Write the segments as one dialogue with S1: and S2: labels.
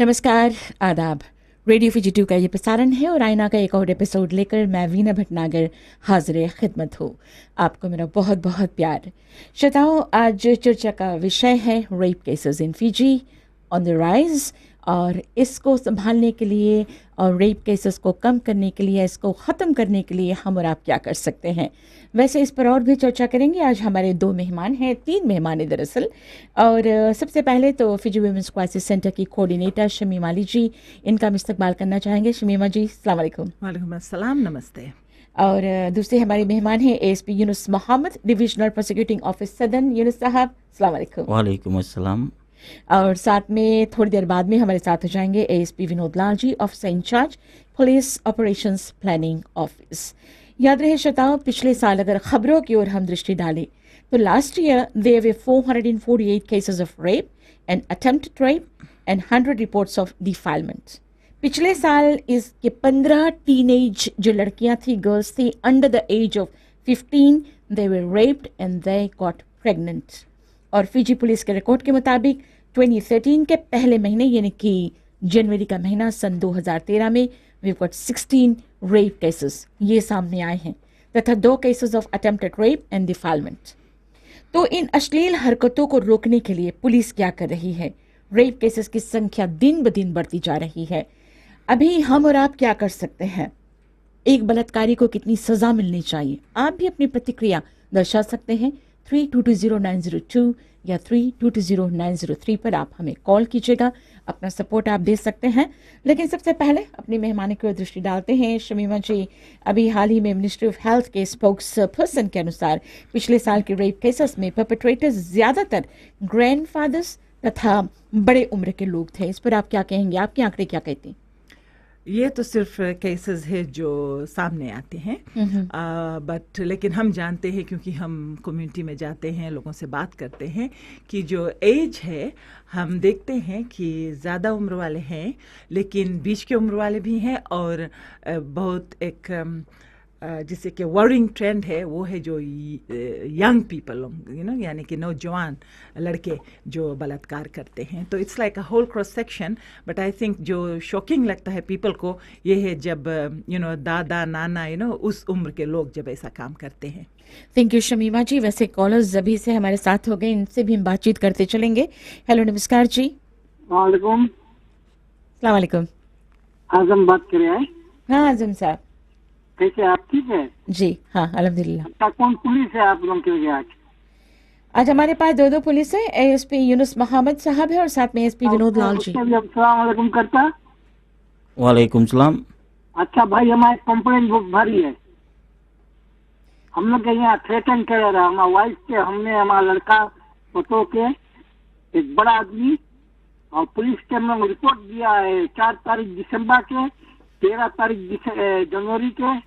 S1: नमस्कार, आदाब। Radio FIJI 2 का ये प्रसारण है और आईना का एक और एपिसोड लेकर मैं वीना भटनागर हाजिर खिदमत हूँ। आपको मेरा बहुत बहुत प्यार। श्रोताओं, आज चर्चा का विषय है rape cases in FIJI on the rise, और इसको संभालने के लिए और रेप केसेस को कम करने के लिए, इसको ख़त्म करने के लिए हम और आप क्या कर सकते हैं। वैसे इस पर और भी चर्चा करेंगे। आज हमारे 2 मेहमान हैं, 3 मेहमान हैं दरअसल। और सबसे पहले तो FIJI वुमेन्स क्राइसिस सेंटर की कोऑर्डिनेटर शमीमा अली जी, इनका हम इस्तकबाल करना चाहेंगे। शमीमा जी, अस्सलाम वालेकुम।
S2: वालेकुम अस्सलाम, नमस्ते।
S1: और दूसरे हमारे मेहमान हैं ASP Yunus Mohammed, divisional prosecuting officer southern. Yunus साहब, अस्सलाम वालेकुम।
S3: वालेकुम अस्सलाम।
S1: और साथ में थोड़ी देर बाद में हमारे साथ हो जाएंगे ASP Vinod Lal ji, officer in charge police operations planning office. याद रहे श्रोताओं, पिछले साल अगर खबरों की ओर हम दृष्टि डालें तो last year there were 448 cases of rape and attempted rape and 100 reports of defilement. पिछले साल इसके 15 टीनेज जो लड़कियां थी, गर्ल्स थी under the age of 15, they were raped and they got pregnant. और FIJI पुलिस के रिकॉर्ड के मुताबिक 2013 के पहले महीने यानी कि जनवरी का महीना सन 2013 में वी गॉट 16 रेप केसेस ये सामने आए हैं, तथा 2 cases of attempted rape and defilement. तो इन अश्लील हरकतों को रोकने के लिए पुलिस क्या कर रही है? रेप केसेस की संख्या दिन ब दिन बढ़ती जा रही है। अभी हम और आप क्या कर सकते हैं? एक बलात्कारी को कितनी सजा मिलनी चाहिए? आप भी अपनी प्रतिक्रिया दर्शा सकते हैं 320902 या 320903 पर आप हमें कॉल कीजिएगा, अपना सपोर्ट आप दे सकते हैं। लेकिन सबसे पहले अपनी मेहमानी की ओर दृष्टि डालते हैं। शमीमा जी, अभी हाल ही में मिनिस्ट्री ऑफ हेल्थ के स्पोक्स पर्सन के अनुसार पिछले साल के रेप केसेस में परपेट्रेटर्स ज़्यादातर ग्रैंडफादर्स तथा बड़े उम्र के लोग थे। इस पर आप क्या कहेंगे? आपके आंकड़े क्या कहते हैं?
S2: ये तो सिर्फ केसेस है जो सामने आते हैं, बट लेकिन हम जानते हैं, क्योंकि हम कम्युनिटी में जाते हैं, लोगों से बात करते हैं, कि जो एज है हम देखते हैं कि ज़्यादा उम्र वाले हैं, लेकिन बीच के उम्र वाले भी हैं, और बहुत एक जिससे कि वरिंग ट्रेंड है वो है जो यंग पीपल, यानी कि नौजवान लड़के जो बलात्कार करते हैं। तो it's like a whole cross section, but I think जो शॉकिंग लगता है पीपल को ये है जब दादा नाना उस उम्र के लोग जब ऐसा काम करते हैं।
S1: थैंक यू शमीमा जी। वैसे कॉलर्स अभी से हमारे साथ हो गए, इनसे भी हम बातचीत करते चलेंगे। हेलो, नमस्कार जी।
S4: वालेकुम।
S1: अस्सलाम वालेकुम।
S4: आजम बात कर रहे हैं?
S1: हाँ आजम साहब।
S4: कैसे, आप ठीक है?
S1: जी हाँ, अल्हम्दुलिल्लाह।
S4: अच्छा, कौन पुलिस है आप लोगों के लिए आज?
S1: आज हमारे पास 2 पुलिस है। ASP यूनुस मोहम्मद साहब है और साथ में ASP विनोद लाल जी।
S4: अस्सलाम वालेकुम करता।
S3: वालेकुम सलाम।
S4: अच्छा भाई, हमारी कंप्लेन बहुत भारी है। हम लोग के यहाँ थ्रेटन कर रहा, हमारा वाइफ के, हमने हमारा लड़का फोटो के एक बड़ा आदमी और पुलिस के हम लोग रिपोर्ट दिया है 4 तारीख दिसंबर के, 13 तारीख जनवरी के,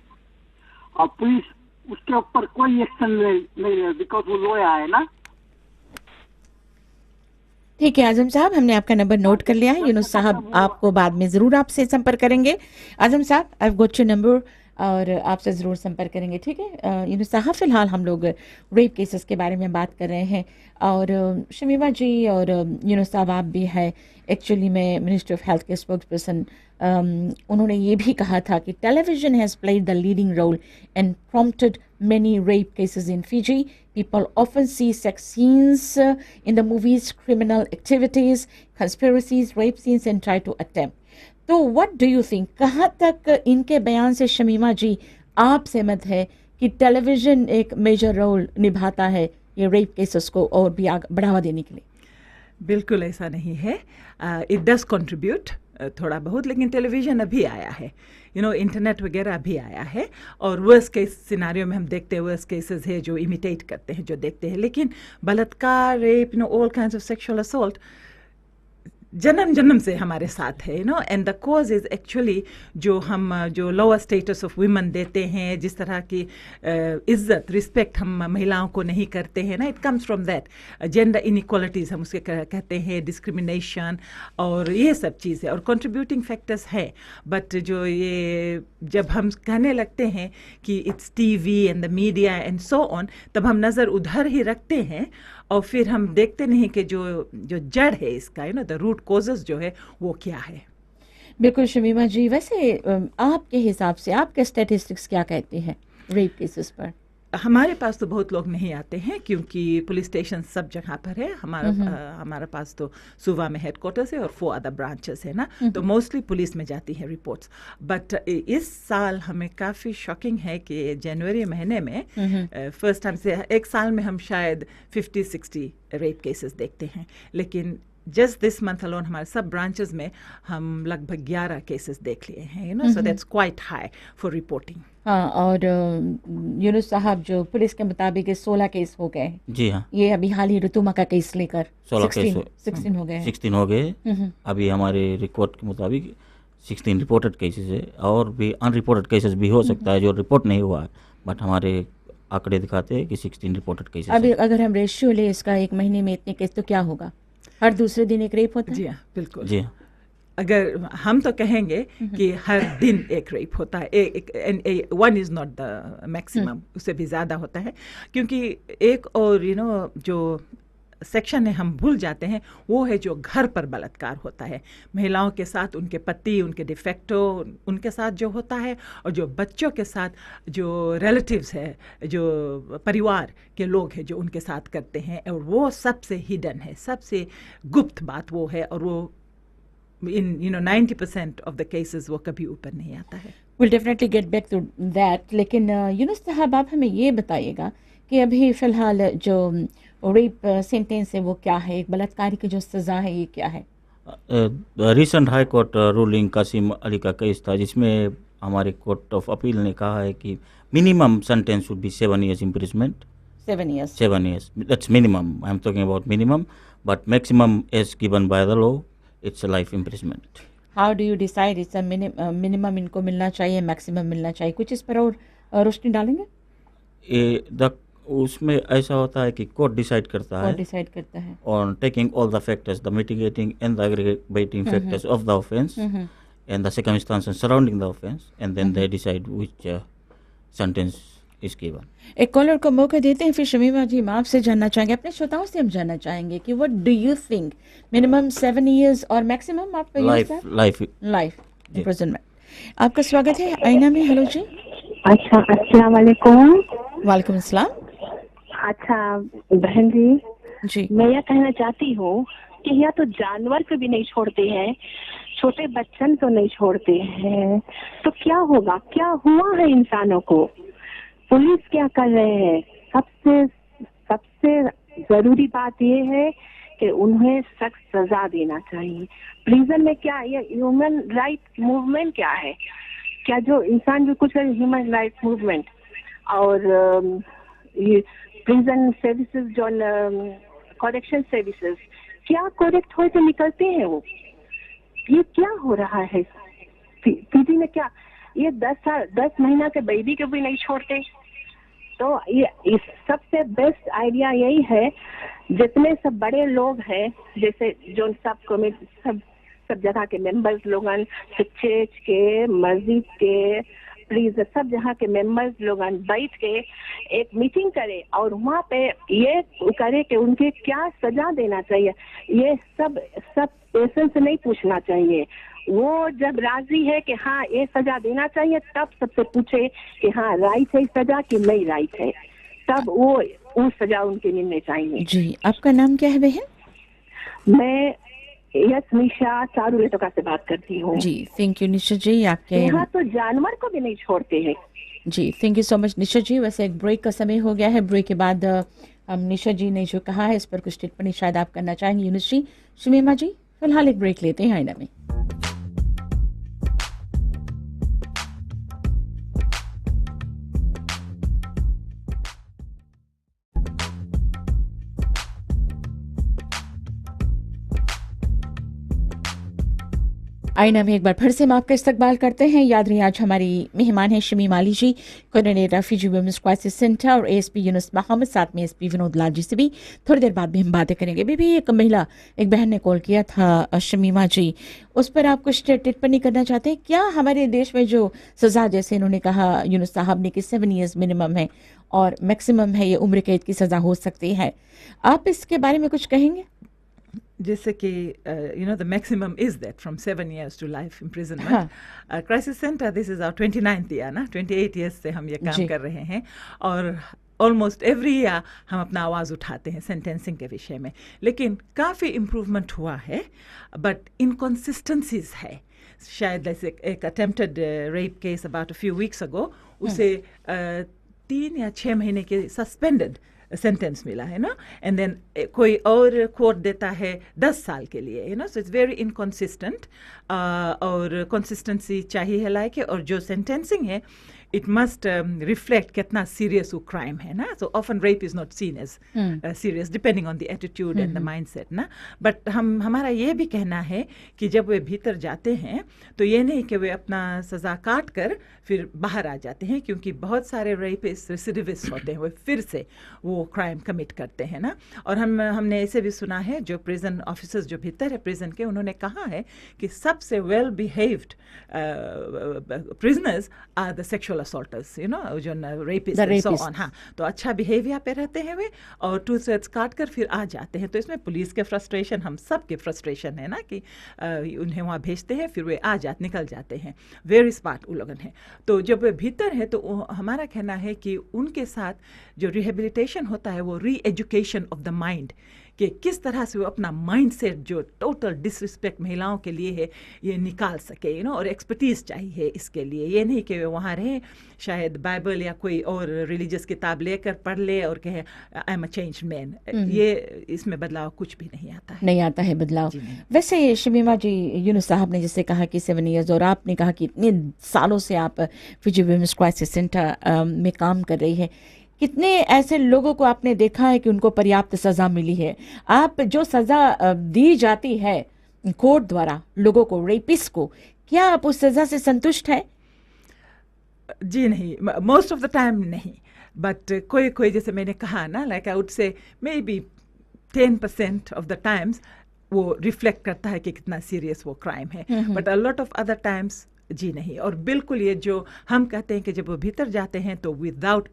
S4: और पुलिस उसके ऊपर कोई एक्शन नहीं ले, बिकॉज वो लोया है ना।
S1: ठीक है आजम साहब, हमने आपका नंबर नोट कर लिया है। यूनुस साहब आपको बाद में ज़रूर आपसे संपर्क करेंगे। आजम साहब, I have got your number और आपसे ज़रूर संपर्क करेंगे, ठीक है। यूनुस साहब, फ़िलहाल हम लोग रेप केसेस के बारे में बात कर रहे हैं, और शमीमा जी और यूनुस साहब आप भी है एक्चुअली में मिनिस्ट्री ऑफ हेल्थ के स्पोक्स पर्सन। उन्होंने ये भी कहा था कि television has played the leading role and prompted many rape cases in FIJI. People often see sex scenes in the movies, criminal activities, conspiracies, rape scenes and try to attempt. तो what do you think? कहाँ तक इनके बयान से शमीमा जी आप सहमत है कि टेलीविजन एक मेजर रोल निभाता है ये रेप केसेस को और भी बढ़ावा देने के लिए?
S2: बिल्कुल ऐसा नहीं है। इट डज कंट्रीब्यूट थोड़ा बहुत, लेकिन टेलीविज़न अभी आया है, इंटरनेट वगैरह अभी आया है, और वर्स्ट केस सिनारियो में हम देखते हैं वर्स्ट केसेस है जो इमिटेट करते हैं, जो देखते हैं। लेकिन बलात्कार, rape, all kinds of sexual assault जन्म से हमारे साथ है, and the cause is actually जो लोअर स्टेटस ऑफ वुमेन देते हैं, जिस तरह की इज्जत रिस्पेक्ट हम महिलाओं को नहीं करते हैं ना, it comes from that gender inequalities हम उसके कहते हैं, डिस्क्रिमिनेशन और ये सब चीज़ें, और कंट्रीब्यूटिंग फैक्टर्स है। बट जो ये जब हम कहने लगते हैं कि it's TV and the media and so on, तब हम नज़र उधर ही रखते हैं और फिर हम देखते नहीं कि जो जो जड़ है इसका, द रूट कॉजेस जो है वो क्या है।
S1: बिल्कुल शमीमा जी, वैसे आपके हिसाब से आपके स्टैटिस्टिक्स क्या कहते हैं रेप केसेस पर?
S2: हमारे पास तो बहुत लोग नहीं आते हैं क्योंकि पुलिस स्टेशन सब जगह पर है। हमारा पास तो सूबा में हेडक्वार्टर्स है और 4 अदर ब्रांचेस है ना, तो मोस्टली पुलिस में जाती है रिपोर्ट्स। बट इस साल हमें काफ़ी शॉकिंग है कि जनवरी महीने में फर्स्ट टाइम से एक साल में हम शायद 50-60 रेप केसेस देखते हैं, लेकिन जस्ट दिस मंथ अलोन हमारे सब ब्रांचेस में हम लगभग 11 केसेस देख लिए हैं, so that's quite high for reporting.
S1: हाँ, और यूनुस साहब, जो पुलिस के मुताबिक 16 केस हो गए।
S3: जी हाँ,
S1: ये अभी हाल ही ऋतुमा का केस लेकर 16 हो गए हैं।
S3: 16 हो गए। अभी हमारे रिकॉर्ड के मुताबिक 16 रिपोर्टेड केसेस है, और भी अनरिपोर्टेड केसेस भी हो सकता है जो रिपोर्ट नहीं हुआ है, बट हमारे आंकड़े दिखाते हैं कि 16 रिपोर्टेड केसेस
S1: अभी अगर हम रेशियो ले इसका, एक महीने में इतने केस, तो क्या होगा? हर दूसरे दिन एक रेप होता है?
S2: जी हाँ, बिल्कुल।
S3: जी हाँ,
S2: अगर हम तो कहेंगे कि हर दिन एक रेप होता है, 1 इज़ नॉट द मैक्सिमम, उससे भी ज़्यादा होता है, क्योंकि एक और जो सेक्शन है हम भूल जाते हैं, वो है जो घर पर बलात्कार होता है महिलाओं के साथ, उनके पति, उनके डिफेक्टो, उनके साथ जो होता है, और जो बच्चों के साथ जो रिलेटिव्स है, जो परिवार के लोग हैं जो उनके साथ करते हैं, और वो सबसे हिडन है, सबसे गुप्त बात वो है, और वो in 90% of the cases वो कभी ऊपर नहीं आता है।
S1: We'll definitely get back to that, लेकिन यूनुस साहब, आप हमें ये बताइएगा कि अभी फ़िलहाल जो रेप सेंटेंस है वो क्या है, एक बलात्कारी की जो सज़ा है ये क्या है?
S3: Recent high court ruling Qasim Ali का केस था, जिसमें हमारे कोर्ट ऑफ अपील ने कहा है कि minimum sentence should be 7 years imprisonment.
S1: 7 years.
S3: 7 years, that's minimum. I'm talking about minimum, but maximum as given by the law, it's a life imprisonment.
S1: How do you decide it's a minimum इनको मिलना चाहिए, maximum मिलना चाहिए? कुछ इस पर और रोशनी डालेंगे?
S3: उसमें ऐसा होता है कि कोर्ट डिसाइड करता है,
S1: डिसाइड करता है
S3: on taking all the factors, the mitigating and the aggravating factors of the offense and the circumstances surrounding the offense, and then they decide which sentence is given.
S1: एक collar को मौका देते हैं, फिर शमीमा जी, हम आपसे जानना चाहेंगे, अपने श्रोताओं से हम जानना चाहेंगे कि what do you think, minimum 7 years और मैक्सिमम आप
S3: लाइफ
S1: इम्प्रिजनमेंट? आपका स्वागत है आईना में। हेलो जी।
S5: अच्छा, अस्सलाम वालेकुम।
S1: वालेकुम अस्सलाम।
S5: अच्छा बहन जी,
S1: जी,
S5: मैं यह कहना चाहती हूँ कि यहाँ तो जानवर को भी नहीं छोड़ते हैं, छोटे बच्चन को नहीं छोड़ते हैं, तो क्या होगा? क्या हुआ है इंसानों को? पुलिस क्या कर रहे हैं? सबसे जरूरी बात यह है कि उन्हें सख्त सजा देना चाहिए। प्रिजन में क्या ये ह्यूमन राइट मूवमेंट क्या है? क्या जो इंसान जो कुछ ह्यूमन राइट मूवमेंट और ये प्रिजन सर्विसेज, जो करेक्शन सर्विसेज, क्या करेक्ट हो तो निकलते हैं वो? ये क्या हो रहा है पीजी में? क्या ये 10 महीना के बेबी को भी नहीं छोड़ते? तो ये इस सबसे बेस्ट आइडिया यही है, जितने सब बड़े लोग हैं, जैसे जो सब जगह के मेंबर्स लोगन, चर्च के, मस्जिद के, प्लीज सब जगह के मेंबर्स लोगन बैठ के एक मीटिंग करे और वहाँ पे ये करे कि उनके क्या सजा देना चाहिए। ये सब पेशेंट से नहीं पूछना चाहिए, वो जब राजी है कि हाँ ये सजा देना चाहिए, तब सबसे पूछे कि हाँ राइट है सजा कि नहीं राइट है, तब वो सजा उनके मिलने चाहिए।
S1: जी, आपका नाम क्या है बहन?
S5: मैं यस निशा चारूलेटोका से बात करती हूँ।
S1: जी, थैंक यू निशा जी। आपके
S5: यहाँ तो जानवर को भी नहीं छोड़ते हैं।
S1: जी, थैंक यू सो मच निशा जी। वैसे एक ब्रेक का समय हो गया है, ब्रेक के बाद हम निशा जी ने जो कहा है इस पर कुछ टिप्पणी शायद आप करना चाहेंगे यूनुस जी। शमीमा जी, फिलहाल एक ब्रेक लेते हैं आईना में। आईना में एक बार फिर से हम आपका इस्तकबाल करते हैं। याद रहे आज हमारी मेहमान हैं Shamim Ali ji, coordinator refugee women's crisis centre, और एएसपी यूनुस मोहम्मद, साथ में एसपी विनोद लाल जी से भी थोड़ी देर बाद भी हम बातें करेंगे। भी एक महिला, एक बहन ने कॉल किया था शमीमा जी, उस पर आप कुछ टिप्पणी करना चाहते हैं क्या? हमारे देश में जो सज़ा, जैसे इन्होंने कहा यूनुस साहब ने कि 7 ईयर्स मिनिमम है और मैक्सिमम है ये उम्र कैद की सज़ा हो सकती है, आप इसके बारे में कुछ कहेंगे?
S2: जैसे कि the maximum is that from 7 years to life imprisonment. Crisis centre, this is our 29th year ना, 28 years से हम ये काम कर रहे हैं और ऑलमोस्ट एवरी ईयर हम अपना आवाज़ उठाते हैं सेंटेंसिंग के विषय में, लेकिन काफ़ी इम्प्रूवमेंट हुआ है, बट इनकॉन्सिस्टेंसीज है। शायद जैसे एक attempted rape case about a few weeks ago, उसे 3 या 6 महीने के सस्पेंडेड सेंटेंस मिला है ना, एंड देन कोई और कोर्ट देता है 10 साल के लिए, you know, so it's very inconsistent. और कंसिस्टेंसी चाहिए है लाइक, और जो सेंटेंसिंग है it must reflect कितना serious वो crime है ना, so often rape is not seen as serious depending on the attitude and the mindset ना, but हमारा ये भी कहना है कि जब वे भीतर जाते हैं तो ये नहीं कि वे अपना सज़ा काट कर फिर बाहर आ जाते हैं, क्योंकि बहुत सारे रेपिस्ट रेसिडिविस्ट होते हैं, वे फिर से वो क्राइम कमिट करते हैं ना। और हमने ऐसे भी सुना है, जो प्रिजन ऑफिसर्स जो भीतर है प्रिजन के, उन्होंने कहा है कि सबसे well behaved prisoners are the sexual assaulters, you know, जो rapists and so on। हाँ, तो अच्छा बिहेवियर पे रहते हैं वे, और 2 threats काट कर फिर आ जाते हैं। तो इसमें पुलिस के फ्रस्ट्रेशन, हम सब के फ्रस्ट्रेशन है ना, कि उन्हें वहाँ भेजते हैं, फिर वे निकल जाते हैं। वेरी स्मार्ट वो लोगन है। तो जब वे भीतर है तो हमारा कहना है कि उनके साथ जो रिहेबिलिटेशन होता है वो री एजुकेशन ऑफ द माइंड, कि किस तरह से वो अपना माइंडसेट जो टोटल डिसरिस्पेक्ट महिलाओं के लिए है ये निकाल सके, यू नो, और एक्सपर्टीज़ चाहिए इसके लिए। ये नहीं कि वे वहाँ रहें, शायद बाइबल या कोई और रिलीजियस किताब लेकर पढ़ ले और कहे I am a changed man, ये इसमें बदलाव कुछ भी नहीं आता है।
S1: नहीं आता है बदलाव। वैसे शमीमा जी, यूनुस साहब ने जैसे कहा कि 7 ईयर्स, और आपने कहा कि इतने सालों से आप रेफ्यूजी वुमेन्स क्राइसिस सेंटर में काम कर रही है, कितने ऐसे लोगों को आपने देखा है कि उनको पर्याप्त सज़ा मिली है? आप जो सज़ा दी जाती है कोर्ट द्वारा लोगों को, रेपिस्ट को, क्या आप उस सज़ा से संतुष्ट हैं?
S2: जी नहीं, मोस्ट ऑफ द टाइम नहीं, बट कोई जैसे मैंने कहा ना, like I would say maybe 10% of the times वो रिफ्लेक्ट करता है कि कितना सीरियस वो क्राइम है, but a lot of other times जी नहीं। और बिल्कुल ये जो हम कहते हैं कि जब वो भीतर जाते हैं तो विदाउट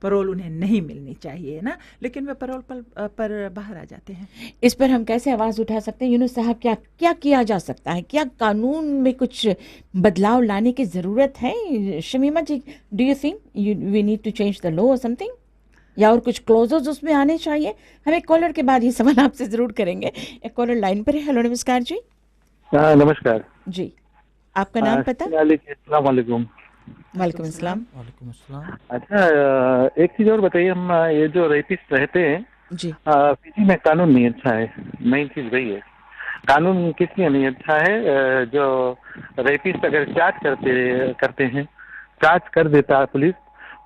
S2: परोल उन्हें नहीं मिलनी चाहिए ना, लेकिन वे परोल पर बाहर आ जाते हैं।
S1: इस पर हम कैसे आवाज़ उठा सकते हैं यूनुस साहब? क्या किया जा सकता है? क्या कानून में कुछ बदलाव लाने की ज़रूरत है? Shamima ji, do you think we need to change the law और समथिंग, या और कुछ क्लोजेस उसमें आने चाहिए? हम एक कॉलर के बाद ये सवाल आपसे ज़रूर करेंगे। एक कॉलर लाइन पर है। हेलो, नमस्कार जी।
S6: नमस्कार
S1: जी, आपका नाम पता?
S6: अस्सलाम वालेकुम।
S1: वालेकुम अस्सलाम।
S6: अच्छा, एक चीज और बताइए, हम ये जो रेपिस्ट रहते हैं
S1: जी,
S6: फिजी में कानून नहीं अच्छा है। मेन चीज वही है, कानून किस लिए नहीं अच्छा है? जो रेपिस्ट अगर चार्ज करते हैं, चार्ज कर देता है पुलिस,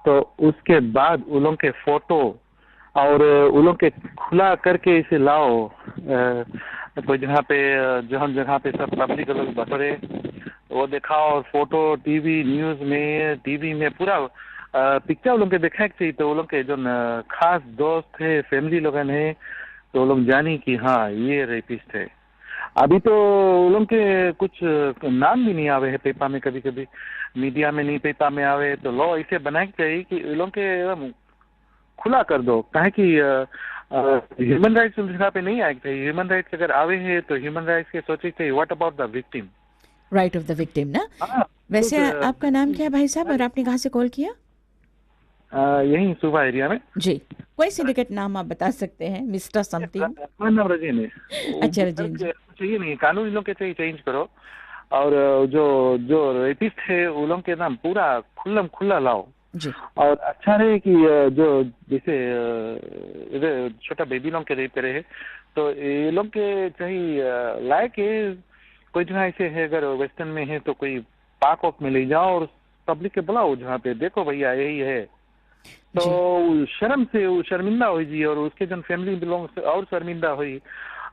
S6: तो उसके बाद उन लोगों के फोटो और उन लोगों के खुला करके इसे लाओ कोई जगह पे सब पब्लिक लोग बटोरे, वो दिखाओ, और फोटो टीवी में पूरा पिक्चर वो लोग के दिखाए चाहिए, तो वो लोग के जो खास दोस्त है, फैमिली लोग है, तो वो लोग जाने कि हाँ ये रेपिस्ट है। अभी तो वो लोग के कुछ नाम भी नहीं आवे है पेपर में, कभी कभी मीडिया में नहीं पेपर में आवे, तो लॉ इसे बनाए चाहिए कि वो लोग के खुला कर दो, काहे कि ह्यूमन राइट्स जगह पे नहीं आए चाहिए। ह्यूमन राइट्स अगर आवे है तो ह्यूमन राइट्स के सोचे चाहिए what about the victim,
S1: right of the victim ना। वैसे आपका नाम क्या है भाई साहब, और आपने कहाँ से कॉल किया?
S6: यही सुबह एरिया में जी।
S1: कोई सिंडिकेट नाम आप बता सकते हैं? Mister something.
S6: नाम रजीन है।
S1: अच्छा, रजीन जी।
S6: चाहिए नहीं, कानून इन लोग के चाहिए चेंज करो, और जो रेपिस्ट है उन लोग के नाम पूरा खुला लाओ जी। और अच्छा रहे कि जो जैसे छोटा बेबी लोग के रेप करे है, तो ये लोग के चाहिए लायक कोई जगह ऐसे है, अगर वेस्टर्न में है तो कोई पार्क ऑफ में ले जाओ और पब्लिक के बुलाओ, जहाँ पे देखो भैया यही है, तो शर्म से वो शर्मिंदा हो जी, और उसके जो फैमिली बिलोंग से और शर्मिंदा हुई।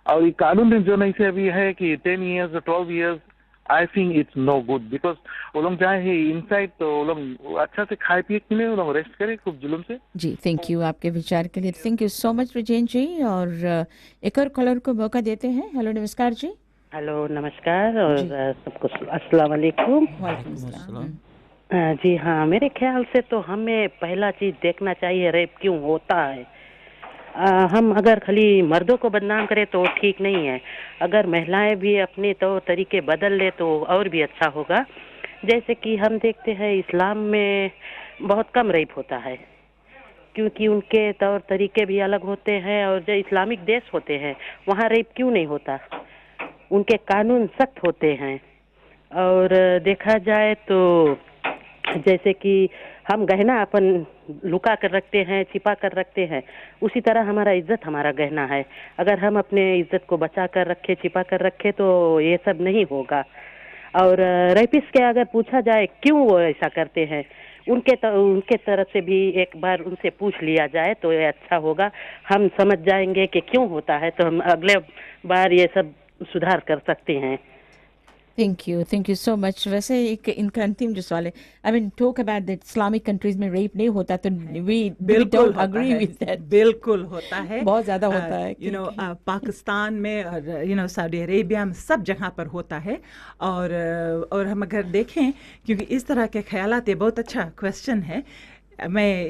S6: और ये कानून में जो नहीं से अभी है कि 10 years 12 years I think it's no good, because वो लोग जाए इनसाइड तो वो लोग अच्छा से खाए पिए कि नहीं, वो लोग रेस्ट करें खूब जुलूम से।
S1: जी, थैंक यू आपके विचार के लिए। Thank you so much Brijen जी। और एक और कॉलर को मौका देते हैं। हेलो, नमस्कार जी।
S7: हेलो, नमस्कार और
S1: जी।
S7: सबको अस्सलाम वालेकुम।
S1: वालेकुम
S3: अस्सलाम।
S1: अस्सलाम।
S7: जी हाँ, मेरे ख्याल से तो हमें पहला चीज देखना चाहिए रेप क्यों होता है। हम अगर खाली मर्दों को बदनाम करें तो ठीक नहीं है, अगर महिलाएं भी अपने तौर तरीके बदल ले तो और भी अच्छा होगा। जैसे कि हम देखते हैं इस्लाम में बहुत कम रेप होता है, क्योंकि उनके तौर तरीके भी अलग होते हैं, और जो इस्लामिक देश होते हैं वहाँ रेप क्यों नहीं होता, उनके कानून सख्त होते हैं। और देखा जाए तो जैसे कि हम गहना अपन लुका कर रखते हैं, छिपा कर रखते हैं, उसी तरह हमारा इज्जत हमारा गहना है। अगर हम अपने इज्जत को बचा कर रखे, छिपा कर रखे, तो ये सब नहीं होगा। और रेपिस्ट के अगर पूछा जाए क्यों वो ऐसा करते हैं, उनके तरफ से भी एक बार उनसे पूछ लिया जाए तो ये अच्छा होगा। हम समझ जाएंगे कि क्यों होता है, तो हम अगले बार ये सब सुधार कर सकते हैं।
S1: Thank you so much. वैसे एक इनका अंतिम जो सवाल है, I mean talk about that Islamic countries में रेप नहीं होता, तो वी
S2: बिल्कुल
S1: डोंट
S2: होता
S1: अग्री
S2: है,
S1: विद दैट।
S2: बिल्कुल होता है,
S1: बहुत ज्यादा होता है।
S2: यू नो पाकिस्तान में और सऊदी अरेबिया में सब जगह पर होता है। और हम अगर देखें, क्योंकि इस तरह के ख्यालात, ये बहुत अच्छा क्वेश्चन है। मैं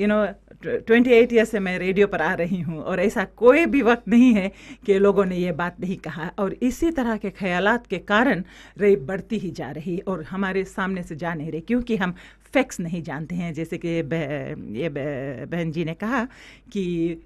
S2: 28 ईयर से मैं रेडियो पर आ रही हूँ, और ऐसा कोई भी वक्त नहीं है कि लोगों ने ये बात नहीं कहा, और इसी तरह के ख्यालात के कारण रेप बढ़ती ही जा रही और हमारे सामने से जा नहीं रही, क्योंकि हम फैक्ट्स नहीं जानते हैं। जैसे कि ये बहन जी ने कहा कि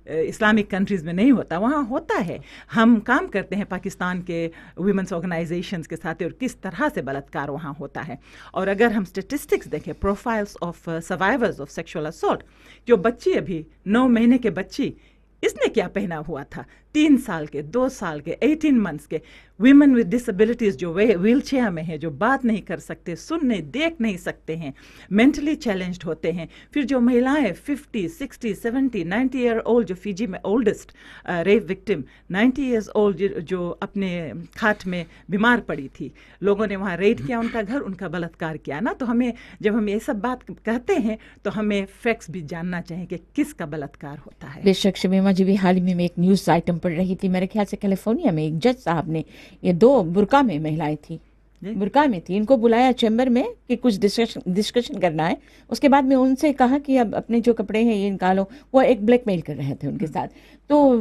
S2: इस्लामिक कंट्रीज़ में नहीं होता, वहाँ होता है। हम काम करते हैं पाकिस्तान के वुमेंस ऑर्गेनाइजेशंस के साथ, और किस तरह से बलात्कार वहाँ होता है। और अगर हम स्टेटिस्टिक्स देखें, profiles of survivors of sexual assault, जो बच्ची अभी 9 महीने के बच्ची, इसने क्या पहना हुआ था, 3 साल के, 2 साल के, 18 मंथ्स के, वीमेन विद डिसेबिलिटीज़ जो व्हील चेयर में है, जो बात नहीं कर सकते, सुन नहीं, देख नहीं सकते हैं, मेंटली चैलेंज्ड होते हैं। फिर जो महिलाएं 50, 60, 70, 90 ईयर ओल्ड, जो फिजी में oldest rape victim 90 years old, जो अपने खाट में बीमार पड़ी थी, लोगों ने वहाँ रेड किया उनका घर, उनका बलात्कार किया ना। तो हमें, जब हम ये सब बात कहते हैं, तो हमें फैक्ट्स भी जानना चाहिए कि किसका बलात्कार होता है।
S1: बेशक शमीमा जी भी हाल ही में एक न्यूज़ आइटम पढ़ रही थी, मेरे ख्याल से कैलिफोर्निया में एक जज साहब ने, ये 2 बुर्का में महिलाएं थी, बुर्का में थी, इनको बुलाया चैम्बर में कि कुछ डिस्कशन करना है। उसके बाद में उनसे कहा कि अब अपने जो कपड़े हैं ये निकालो। वो एक ब्लैकमेल कर रहे थे उनके साथ। तो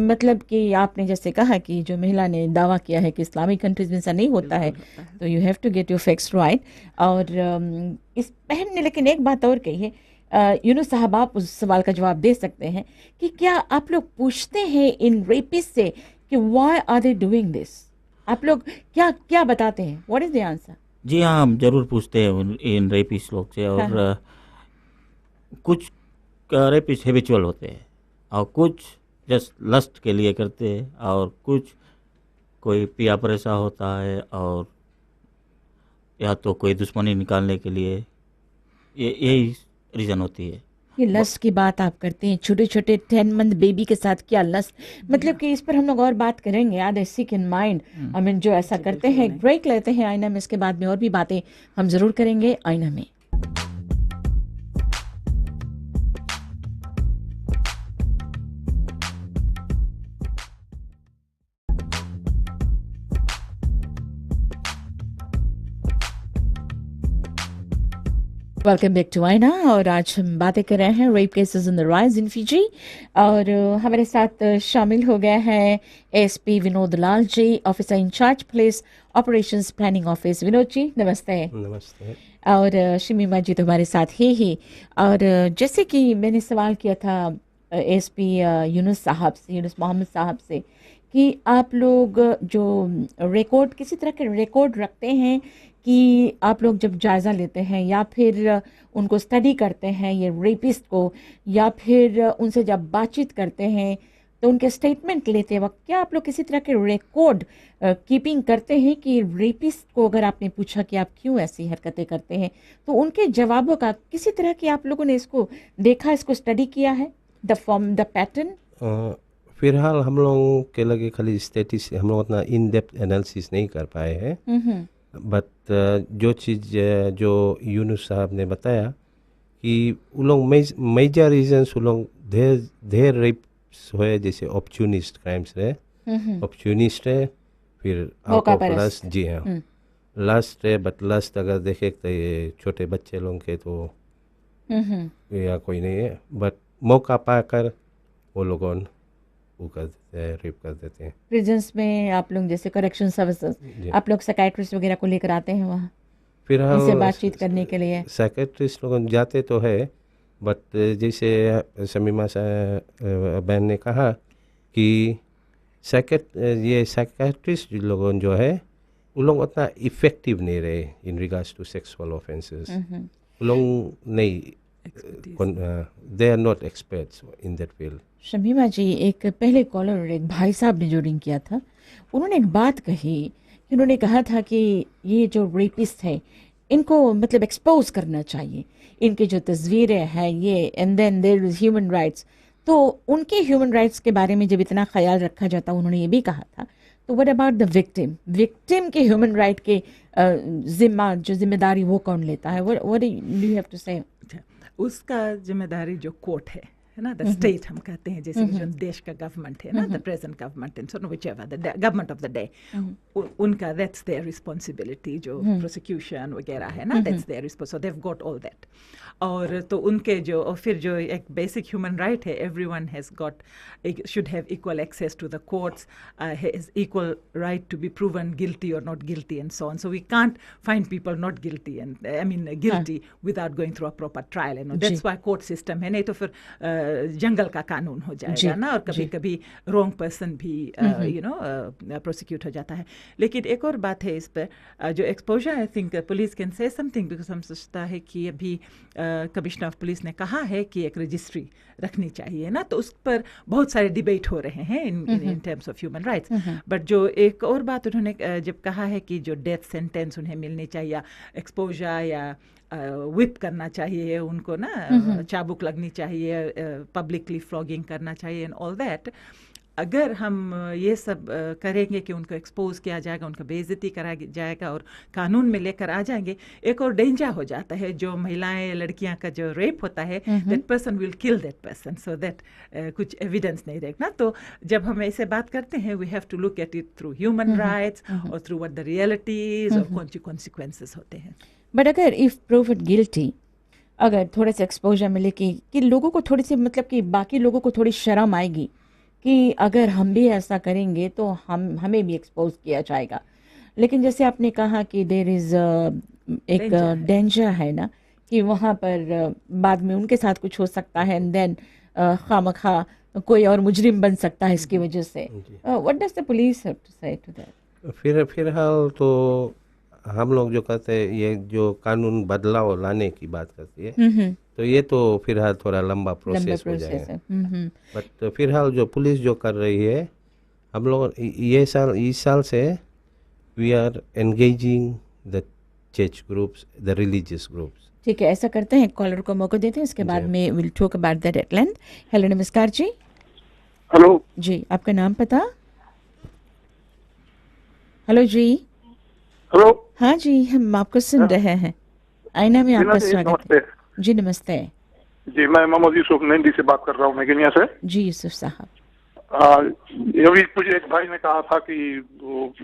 S1: मतलब कि आपने जैसे कहा कि जो महिला ने दावा किया है कि इस्लामिक कंट्रीज में ऐसा नहीं होता है, तो you have to get your facts right. और इस बहन ने लेकिन एक बात और कही है, साहब आप उस सवाल का जवाब दे सकते हैं कि क्या आप लोग पूछते हैं इन रेपिस्ट से कि why are they doing this? आप लोग क्या बताते हैं? What is the answer?
S3: जी हाँ, हम जरूर पूछते हैं इन रेपिस्ट लोग से। और कुछ रेपिस्ट हैबिचुअल होते हैं, और कुछ जस्ट लस्ट के लिए करते हैं, और कुछ कोई पिया परेशा होता है, और या तो कोई दुश्मनी निकालने के लिए, यही रीज़न होती है।
S1: ये लस्ट की बात आप करते हैं, छोटे छोटे 10 मंथ बेबी के साथ क्या लस्ट, मतलब कि इस पर हम लोग और बात करेंगे। याद है, सिक इन माइंड, आई मीन जो ऐसा करते हैं। ब्रेक लेते हैं आईना में, इसके बाद में और भी बातें हम जरूर करेंगे आईना में। वेलकम बैक टू आईना, और आज हम बातें कर रहे हैं rape cases in the rise in Fiji. और हमारे साथ शामिल हो गया है SP Vinod Lal ji, officer in charge police operations planning office. Vinod ji नमस्ते।
S8: नमस्ते।
S1: और शमीमा जी तो हमारे साथ ही। और जैसे कि मैंने सवाल किया था एसपी यूनुस मोहम्मद साहब से कि आप लोग जो रिकॉर्ड, किसी तरह के रिकॉर्ड रखते हैं कि आप लोग जब जायज़ा लेते हैं या फिर उनको स्टडी करते हैं ये रेपिस्ट को, या फिर उनसे जब बातचीत करते हैं तो उनके स्टेटमेंट लेते वक्त क्या आप लोग किसी तरह के रिकॉर्ड कीपिंग करते हैं कि रेपिस्ट को अगर आपने पूछा कि आप क्यों ऐसी हरकतें करते हैं, तो उनके जवाबों का किसी तरह की आप लोगों ने इसको देखा, इसको स्टडी किया है, द पैटर्न?
S8: फिलहाल हम लोगों के लगे खाली स्टेटिस, हम लोग उतना इन डेप्थ एनालिसिस नहीं कर पाए हैं। बट जो चीज़ जो यूनुस साहब ने बताया कि वो लोग मेजर रीजन्स वो लोग ढेर रेप्स हुए, जैसे ऑप्चुनिस्ट क्राइम्स है, ऑप्चुनिस्ट है, फिर
S1: मौका
S8: प्लस, जी हाँ, लस्ट है। बट लस्ट अगर देखे तो ये छोटे बच्चे लोग के तो या कोई नहीं है, बट मौका पाकर वो लोगों वो कर देते हैं, रेप कर देते हैं।
S1: प्रिजन्स में आप लोग जैसे करेक्शन सर्विसेज, आप लोग साइकाइट्रिस्ट वगैरह को लेकर आते हैं वहाँ
S8: फिर
S1: इनसे बातचीत करने के लिए?
S8: साइकेट्रिस्ट लोग जाते तो है, बट जैसे शमीमा बहन ने कहा कि ये साइकेट्रिस्ट लोगों जो है वो लोग उतना इफेक्टिव नहीं रहे in regards to sexual offences. वो लोग नहीं, they are not experts in that field.
S1: Shamima ji, एक पहले कॉलर और एक भाई साहब ने जो रिंग किया था, उन्होंने एक बात कही कि उन्होंने कहा था कि ये जो रेपिस्ट है इनको मतलब एक्सपोज करना चाहिए, इनकी जो तस्वीरें हैं ये, and then there is human rights. तो उनके ह्यूमन राइट्स के बारे में जब इतना ख्याल रखा जाता, उन्होंने ये भी कहा था, तो what about the victim? Victim के ह्यूमन राइट के जिम्मेदारी वो कौन लेता है? What do you have to say?
S2: उसका जिम्मेदारी जो कोर्ट है ना, द स्टेट हम कहते हैं, जैसे कि जो देश का गवर्नमेंट है ना, the present government and so whichever the government of the day, उनका दैट्स देयर रिस्पांसिबिलिटी। जो प्रोसिक्यूशन वगैरह है ना, that's their responsibility, they have got all that. और तो उनके जो, और फिर जो एक बेसिक ह्यूमन राइट है, everyone has got, should have equal access to the courts, has equal right to be proven guilty और not guilty and so on. So we can't find people not guilty and I mean guilty without going through a proper trial, and that's why court system है। नहीं तो फिर जंगल का कानून हो जाएगा ना, और कभी कभी रॉन्ग पर्सन भी यू नो प्रोसिक्यूट हो जाता है। लेकिन एक और बात है इस पर, जो exposure, I think police can say something, because हम सोचता है कि अभी कमिश्नर ऑफ पुलिस ने कहा है कि एक रजिस्ट्री रखनी चाहिए ना, तो उस पर बहुत सारे डिबेट हो रहे हैं in terms of human rights. But जो एक और बात उन्होंने जब कहा है कि जो डेथ सेंटेंस उन्हें मिलनी चाहिए, एक्सपोजर या विप करना चाहिए उनको ना, चाबुक लगनी चाहिए, पब्लिकली फ्लॉगिंग करना चाहिए एंड ऑल दैट, अगर हम ये सब करेंगे कि उनको एक्सपोज किया जाएगा, उनको बेइज्जती कराया जाएगा और कानून में लेकर आ जाएंगे, एक और डेंजर हो जाता है। जो महिलाएं, लड़कियां का जो रेप होता है, that person will kill that person, so that कुछ एविडेंस नहीं रहेगा। तो जब हम ऐसे बात करते हैं, we have to look at it through human rights और थ्रू व्हाट द रियलिटीज और कौन सी कॉन्सिक्वेंसेस होते हैं।
S1: बट अगर इफ प्रूव्ड गिल्टी, अगर थोड़े से एक्सपोजर मिले कि लोगों को थोड़ी सी, मतलब कि बाकी लोगों को थोड़ी शर्म आएगी कि अगर हम भी ऐसा करेंगे तो हमें भी एक्सपोज किया जाएगा। लेकिन जैसे आपने कहा कि देयर इज़ एक डेंजर है ना, कि वहाँ पर बाद में उनके साथ कुछ हो सकता है, एंड देन खामखा कोई और मुजरिम बन सकता है इसकी वजह से। What does the police have to say to that?
S8: फिलहाल तो हम लोग जो कहते हैं, ये जो कानून बदलाव लाने की बात करती है, तो ये तो फिलहाल थोड़ा लंबा प्रोसेस हो जाएगा। बट फिलहाल जो पुलिस जो कर रही है, हम लोग इस साल से we are engaging the church groups, the religious groups.
S1: ठीक है, ऐसा करते हैं, कॉलर को मौका देते हैं, इसके बाद में will talk about that at length. Hello, नमस्कार जी।
S9: हेलो
S1: जी, आपका नाम पता? हेलो जी।
S9: हेलो।
S1: हाँ जी, हम आपको सुन रहे हैं, आईना में आपका स्वागत है जी। नमस्ते
S9: जी, मैं मोहम्मद यूसुफ नंदी से बात कर रहा हूँ, मेघनिया से। जी
S1: यूसुफ साहब,
S9: अभी मुझे एक भाई ने कहा था कि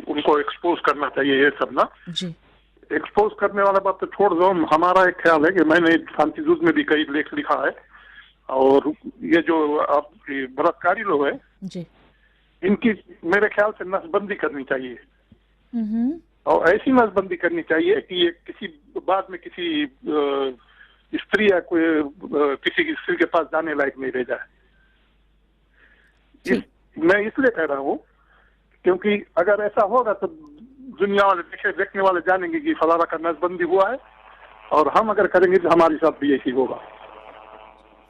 S9: उनको एक्सपोज करना चाहिए, ये सब ना
S1: जी।
S9: एक्सपोज करने वाला बात तो छोड़ दो, हमारा एक ख्याल है कि मैंने शांति दूत में भी कई लेख लिखा है, और ये जो आप बलात्कारी लोग हैं
S1: जी,
S9: इनकी मेरे ख्याल से नसबंदी करनी चाहिए, और ऐसी नसबंदी करनी चाहिए कि ये किसी बाद में किसी स्त्री या कोई किसी की स्त्री के पास जाने लायक नहीं रह जाए। मैं इसलिए कह रहा हूँ क्योंकि अगर ऐसा होगा तो दुनिया वाले देखने वाले जानेंगे कि फलाना का नसबंदी हुआ है, और हम अगर करेंगे तो हमारे साथ भी ऐसी होगा।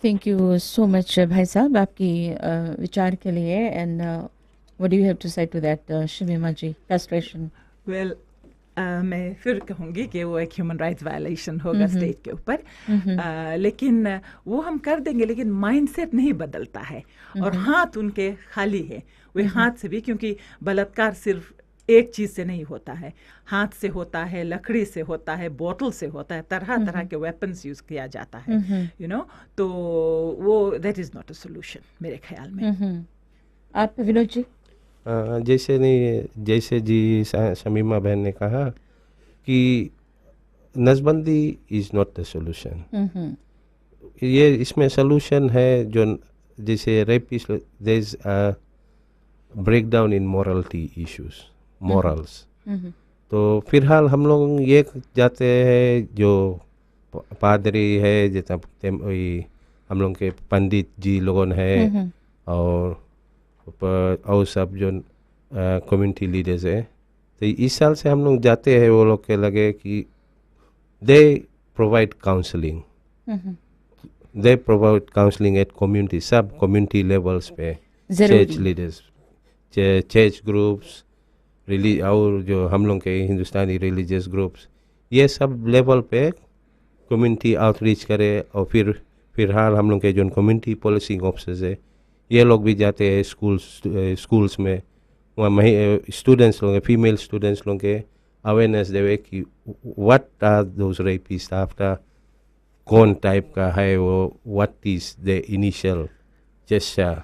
S1: थैंक यू सो मच भाई साहब आपकी विचार के लिए। And what do you have to say to that Shamima ji, castration?
S2: Well, मैं फिर कहूँगी कि वो एक ह्यूमन राइट्स वायलेशन होगा स्टेट के ऊपर, लेकिन वो हम कर देंगे, लेकिन माइंडसेट नहीं बदलता है, और हाथ उनके खाली है, वे हाथ से भी, क्योंकि बलात्कार सिर्फ एक चीज़ से नहीं होता है, हाथ से होता है, लकड़ी से होता है, बोतल से होता है, तरह तरह के वेपन्स यूज़ किया जाता है, तो वो that is not a solution मेरे ख्याल में।
S1: आप विनोद जी?
S8: जैसे जी शमीमा बहन ने कहा कि नसबंदी इज़ नॉट द सोल्यूशन। ये इसमें सोल्यूशन है जो जैसे rapist there is break down in morality issues, morals. तो फिलहाल हम लोग ये जाते हैं जो पादरी है, जैसा हम लोग के पंडित जी लोगन है और सब जो कम्युनिटी लीडर्स है, तो इस साल से हम लोग जाते हैं, वो लोग के लगे कि they provide counselling, they provide counselling at community, सब कम्युनिटी लेवल्स पे, चर्च लीडर्स, चर्च ग्रुप्स, और जो हम लोग के हिंदुस्तानी रिलीजियस ग्रुप्स, ये सब लेवल पे कम्युनिटी आउटरीच करे। और फिलहाल हम लोग के जो कम्युनिटी पॉलिसिंग ऑफिसर्स है, ये लोग भी जाते हैं स्कूल्स में, वहाँ स्टूडेंट्स लोग, फीमेल स्टूडेंट्स लोग के अवेयरनेस देवे कि what are those rapist, after कौन टाइप का है वो, what is the initial gesture,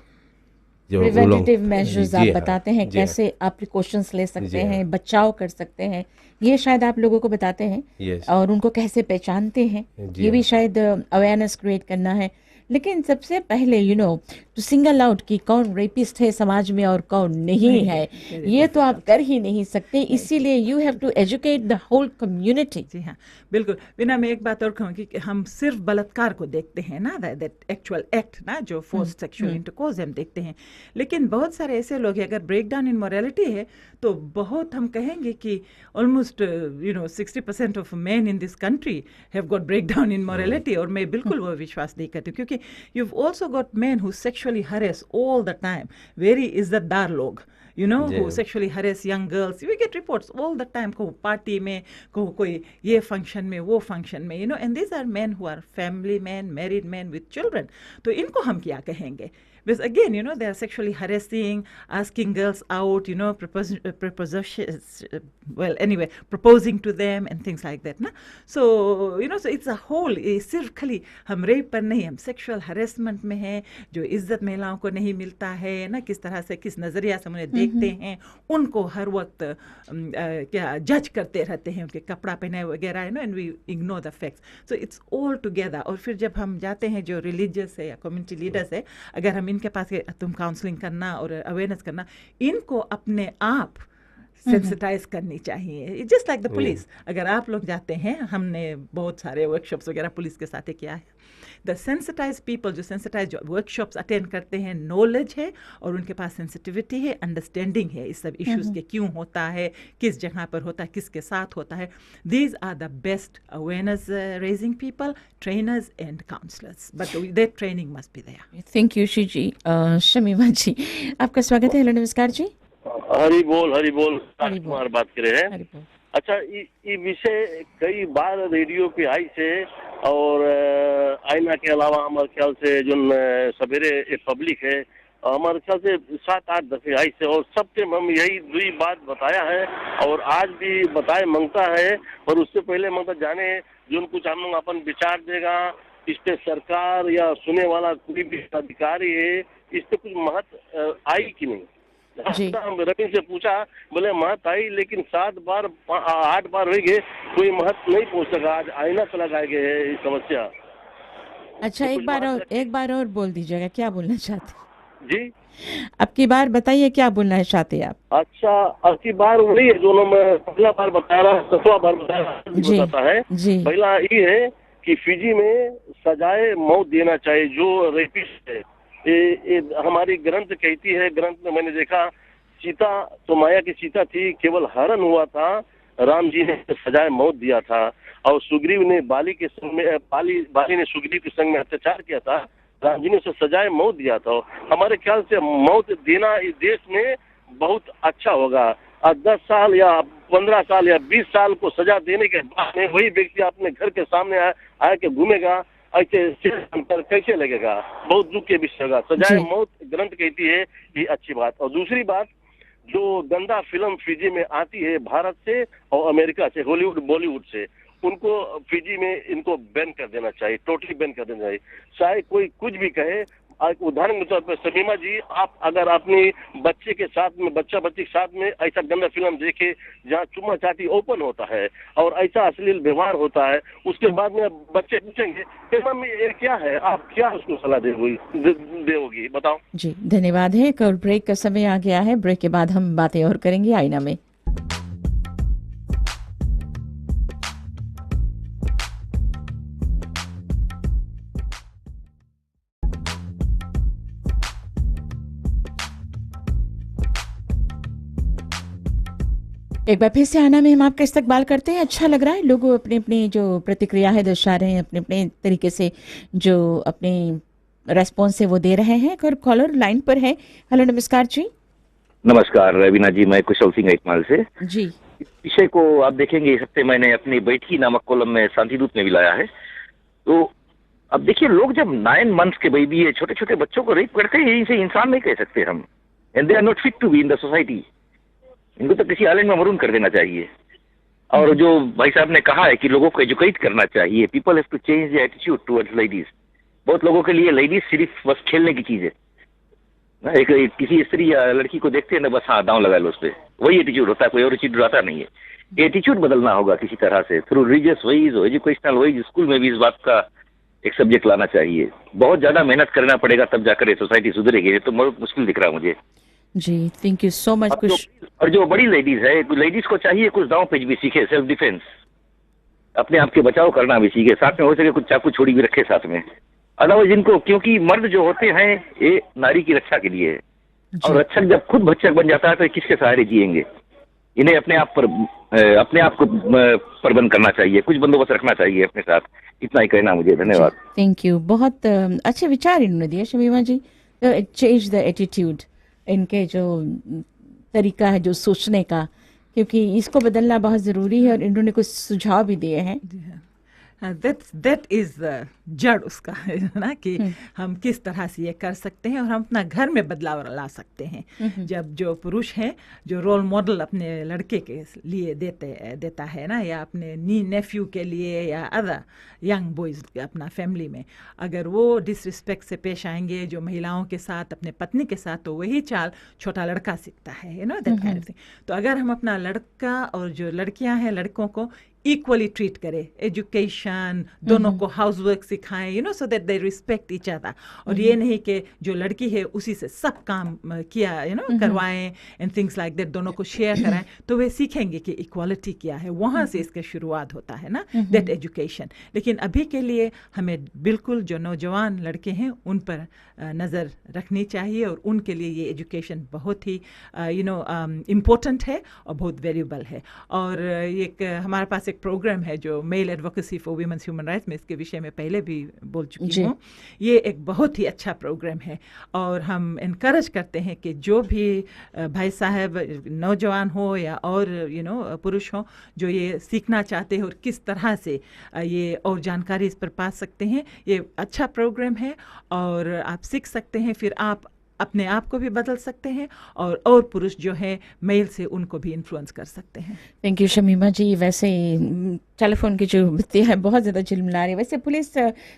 S8: जो
S1: प्रिवेंटिव मेजर्स आप बताते हैं, कैसे आप प्रिकॉशंस ले सकते हैं, बचाव कर सकते हैं, ये शायद आप लोगों को बताते हैं। और उनको कैसे पहचानते हैं, ये भी शायद अवेयरनेस क्रिएट करना है। लेकिन सबसे पहले टू सिंगल आउट कि कौन रेपिस्ट है समाज में और कौन नहीं है, ये तो आप कर ही नहीं सकते, इसीलिए you have to educate the whole community.
S2: जी हाँ, बिल्कुल। बिना मैं एक बात और कहूँगी कि हम सिर्फ बलात्कार को देखते हैं ना, दैट एक्चुअल एक्ट ना, जो फोर्स्ड सेक्सुअल इंटरकोर्स हम देखते हैं, लेकिन बहुत सारे ऐसे लोग हैं, अगर ब्रेक डाउन इन मॉरलिटी है तो बहुत हम कहेंगे कि almost 60% of men in this country have got break down in morality. और मैं बिल्कुल वो विश्वास नहीं करती, क्योंकि you've also got men who sexually harass all the time, very इज्जतदार लोग, who sexually harass young girls. We get reports all the time, को पार्टी में, को कोई ये फंक्शन में, वो फंक्शन में, and these are men who are family men, married men with children. तो इनको हम क्या कहेंगे? Because again, they are sexually harassing, asking girls out, proposing to them and things like that, na? So, so it's a whole, सिर्फ खाली हम rape पर नहीं, हम सेक्सुअल हरेसमेंट में हैं, जो इज्जत महिलाओं को नहीं मिलता है ना, किस तरह से, किस नज़रिया से उन्हें देखते हैं, उनको हर वक्त क्या जज करते रहते हैं, उनके कपड़ा पहने वगैरह, and we ignore the facts. So it's all together. और फिर जब हम जाते हैं जो रिलीजियस है या कम्युनिटी लीडर्स है, अगर हम इनके पास तुम काउंसलिंग करना और अवेयरनेस करना, इनको अपने आप सेंसिटाइज करनी चाहिए, जस्ट लाइक द पुलिस। अगर आप लोग जाते हैं, हमने बहुत सारे वर्कशॉप्स वगैरह पुलिस के साथ किया है, द सेंसिटाइज पीपल, जो सेंसिटाइज वर्कशॉप्स अटेंड करते हैं, नॉलेज है और उनके पास सेंसिटिविटी है, अंडरस्टैंडिंग है इस सब इश्यूज के, क्यों होता है, किस जगह पर होता है, किसके साथ होता है। These are the best awareness raising people, trainers and counsellors, but that training must be there.
S1: Thank you शी जी। शमीमा जी, आपका स्वागत है। हेलो, नमस्कार जी।
S10: हरी बोल कुमार बात कर रहे हैं। अच्छा, ये विषय कई बार रेडियो पे आई से, और आईना के अलावा हमारे ख्याल से जो सवेरे पब्लिक है, हमारे ख्याल से 7-8 दफे आई से, और सबके हम यही दुई बात बताया है, और आज भी बताए मांगता है। और उससे पहले मतलब जाने जो कुछ हम लोग अपन विचार देगा, इस पे सरकार या सुने वाला कोई भी अधिकारी है, इस पे कुछ महत्व आई कि नहीं। रवि से पूछा, बोले महत्व आई, लेकिन 7 बार 8 बार हो गए, कोई महत्व नहीं पहुंच सका। आज आईना पे लगाए गए है ये समस्या।
S1: अच्छा, एक बार और बोल दीजिएगा, क्या बोलना चाहते
S10: जी?
S1: अब की बार बताइए, क्या बोलना चाहते आप?
S10: अच्छा, अब की बार वही है जो मैं पहला बार बता रहा, 7वां बार बताता है। पहला ये है कि फिजी में सजाए मौत देना चाहिए जो रेपिस्ट है। ये हमारी ग्रंथ कहती है, ग्रंथ में मैंने देखा, सीता तो माया की सीता थी, केवल हरण हुआ था, राम जी ने सजाए मौत दिया था। और सुग्रीव ने बाली ने सुग्रीव के संग में अत्याचार किया था, राम जी ने उसे सजाए मौत दिया था। हमारे ख्याल से मौत देना इस देश में बहुत अच्छा होगा। 10 साल या 15 साल या 20 साल को सजा देने के बाद में वही व्यक्ति अपने घर के सामने आया के घूमेगा, ऐसे अंतर कैसे लगेगा? बहुत दुख के विषय होगा। सजाए मौत ग्रंथ कहती है, ये अच्छी बात। और दूसरी बात, जो गंदा फिल्म फिजी में आती है भारत से और अमेरिका से, हॉलीवुड बॉलीवुड से, उनको फिजी में इनको बैन कर देना चाहिए, टोटली बैन कर देना चाहिए। चाहे कोई कुछ भी कहे, उदाहरण के तौर पर शमीमा जी, आप अगर अपनी बच्चे के साथ में, बच्ची के साथ में ऐसा गंदा फिल्म देखे जहाँ चुम्मा चाटी ओपन होता है और ऐसा अश्लील व्यवहार होता है, उसके बाद में बच्चे पूछेंगे कि मम्मी ये क्या है, आप क्या उसको सलाह दोगी बताओ।
S1: जी धन्यवाद है। और ब्रेक का समय आ गया है, ब्रेक के बाद हम बातें और करेंगे आईना में। एक बार फिर से आना में हम आपका इस्तकबाल करते हैं। अच्छा लग रहा है, लोग अपने अपने जो प्रतिक्रिया है दर्शा रहे हैं, अपने अपने तरीके से जो अपने रेस्पॉन्स है वो दे रहे हैं। और कॉलर लाइन पर है। हेलो नमस्कार जी।
S11: नमस्कार रवीना जी, मैं कुशल सिंह इकमाल से
S1: जी।
S11: इस विषय को आप देखेंगे, इस हफ्ते मैंने अपनी बैठकी नामक कॉलम में शांतिदूत में भी लाया है। तो अब देखिए, लोग जब 9 मंथ्स के बेबी है, छोटे छोटे बच्चों को रेप करते हैं, इसे इंसान नहीं कह सकते हम, and they are not fit to be in the society. इनको तो किसी आइलैंड में मरून कर देना चाहिए। और जो भाई साहब ने कहा है कि लोगों को एजुकेट करना चाहिए, people have to change the attitude towards ladies. बहुत लोगों के लिए लेडीज सिर्फ बस खेलने की चीज है। एक किसी स्त्री या लड़की को देखते हैं ना, बस हाँ दांव लगा लो उस पर, वही एटीट्यूड होता है, कोई और एटीट्यूड आता नहीं है। एटीट्यूड बदलना होगा किसी तरह से, थ्रू रिलीजियस वेज और एजुकेशनल वेज। स्कूल में भी इस बात का एक सब्जेक्ट लाना चाहिए। बहुत ज्यादा मेहनत करना पड़ेगा तब जाकर ये सोसाइटी सुधरेगी, तो बहुत मुश्किल दिख रहा है मुझे
S1: जी। Thank you so much.
S11: और जो बड़ी लेडीज है, लेडीज को चाहिए कुछ दांव पेच भी सीखे, सेल्फ डिफेंस, अपने आप के बचाव करना भी सीखे, साथ में हो सके कुछ चाकू छोड़ी भी रखे साथ में। अदरवाइज इनको, क्योंकि मर्द जो होते हैं ये नारी की रक्षा के लिए है, और रक्षक जब खुद भक्षक बन जाता है तो किसके सहारे जिएंगे। इन्हें अपने आप को प्रबंध करना चाहिए, कुछ बंदोबस्त रखना चाहिए अपने साथ। इतना ही कहना मुझे। धन्यवाद।
S1: Thank you. बहुत अच्छे विचार इन्होंने दिए शमीमा जी। चेंज द एटीट्यूड, इनके जो तरीका है जो सोचने का, क्योंकि इसको बदलना बहुत ज़रूरी है। और इन्होंने कुछ सुझाव भी दिए हैं।
S2: दैट इज जड़ उसका है ना, कि हम किस तरह से ये कर सकते हैं और हम अपना घर में बदलाव ला सकते हैं। जब जो पुरुष हैं जो रोल मॉडल अपने लड़के के लिए देता है ना, या अपने नेफ्यू के लिए या अदर यंग बॉयज अपना फैमिली में, अगर वो डिसरिस्पेक्ट से पेश आएंगे जो महिलाओं के साथ, अपने पत्नी के साथ, तो वही चाल छोटा लड़का सीखता है, you know that kind of thing. तो अगर हम अपना लड़का और जो लड़कियां हैं लड़कों को इक्वली ट्रीट करें, एजुकेशन दोनों को, हाउस वर्क सिखाएं, you know, so that they respect each other. और ये नहीं कि जो लड़की है उसी से सब काम किया, यू नो, करवाएं एंड थिंग्स लाइक दैट, दोनों को शेयर कराएं, तो वे सीखेंगे कि इक्वालिटी क्या है। वहाँ से इसका शुरुआत होता है ना, दैट एजुकेशन। लेकिन अभी के लिए हमें बिल्कुल जो नौजवान लड़के हैं उन पर नज़र रखनी चाहिए, और उनके लिए ये एजुकेशन बहुत ही यू नो इम्पोर्टेंट है और बहुत वैल्यूबल है। और एक हमारे पास एक प्रोग्राम है जो male advocacy for women's human rights में, इसके विषय में पहले भी बोल चुकी हूँ। ये एक बहुत ही अच्छा प्रोग्राम है, और हम इनकरेज करते हैं कि जो भी भाई साहब नौजवान हो या और यू नो पुरुष हो जो ये सीखना चाहते हैं और किस तरह से ये और जानकारी इस पर पा सकते हैं, ये अच्छा प्रोग्राम है और आप सीख सकते हैं। फिर आप अपने आप को भी बदल सकते हैं और पुरुष जो है मेल से उनको भी इन्फ्लुएंस कर सकते हैं।
S1: थैंक यू शमीमा जी। वैसे टेलीफोन की जो बत्ती है बहुत ज़्यादा झिलमिला रही है। वैसे पुलिस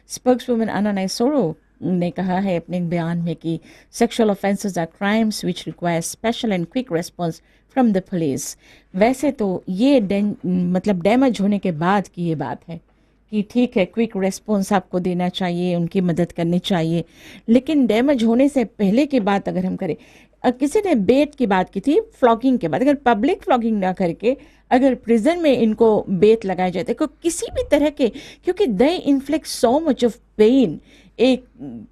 S1: स्पोक्सवुमन आना नाइसोरो ने कहा है अपने बयान में कि sexual offences are crimes which require special and quick response from the police. वैसे तो ये मतलब डैमेज होने के बाद की ये बात है कि ठीक है, क्विक रिस्पॉन्स आपको देना चाहिए, उनकी मदद करनी चाहिए, लेकिन डैमेज होने से पहले की बात अगर हम करें, किसी ने बेट की बात की थी, फ्लॉगिंग के बाद, अगर पब्लिक फ्लॉगिंग ना करके अगर प्रिजन में इनको बेट लगाए जाते को किसी भी तरह के, क्योंकि they inflict so much of pain. एक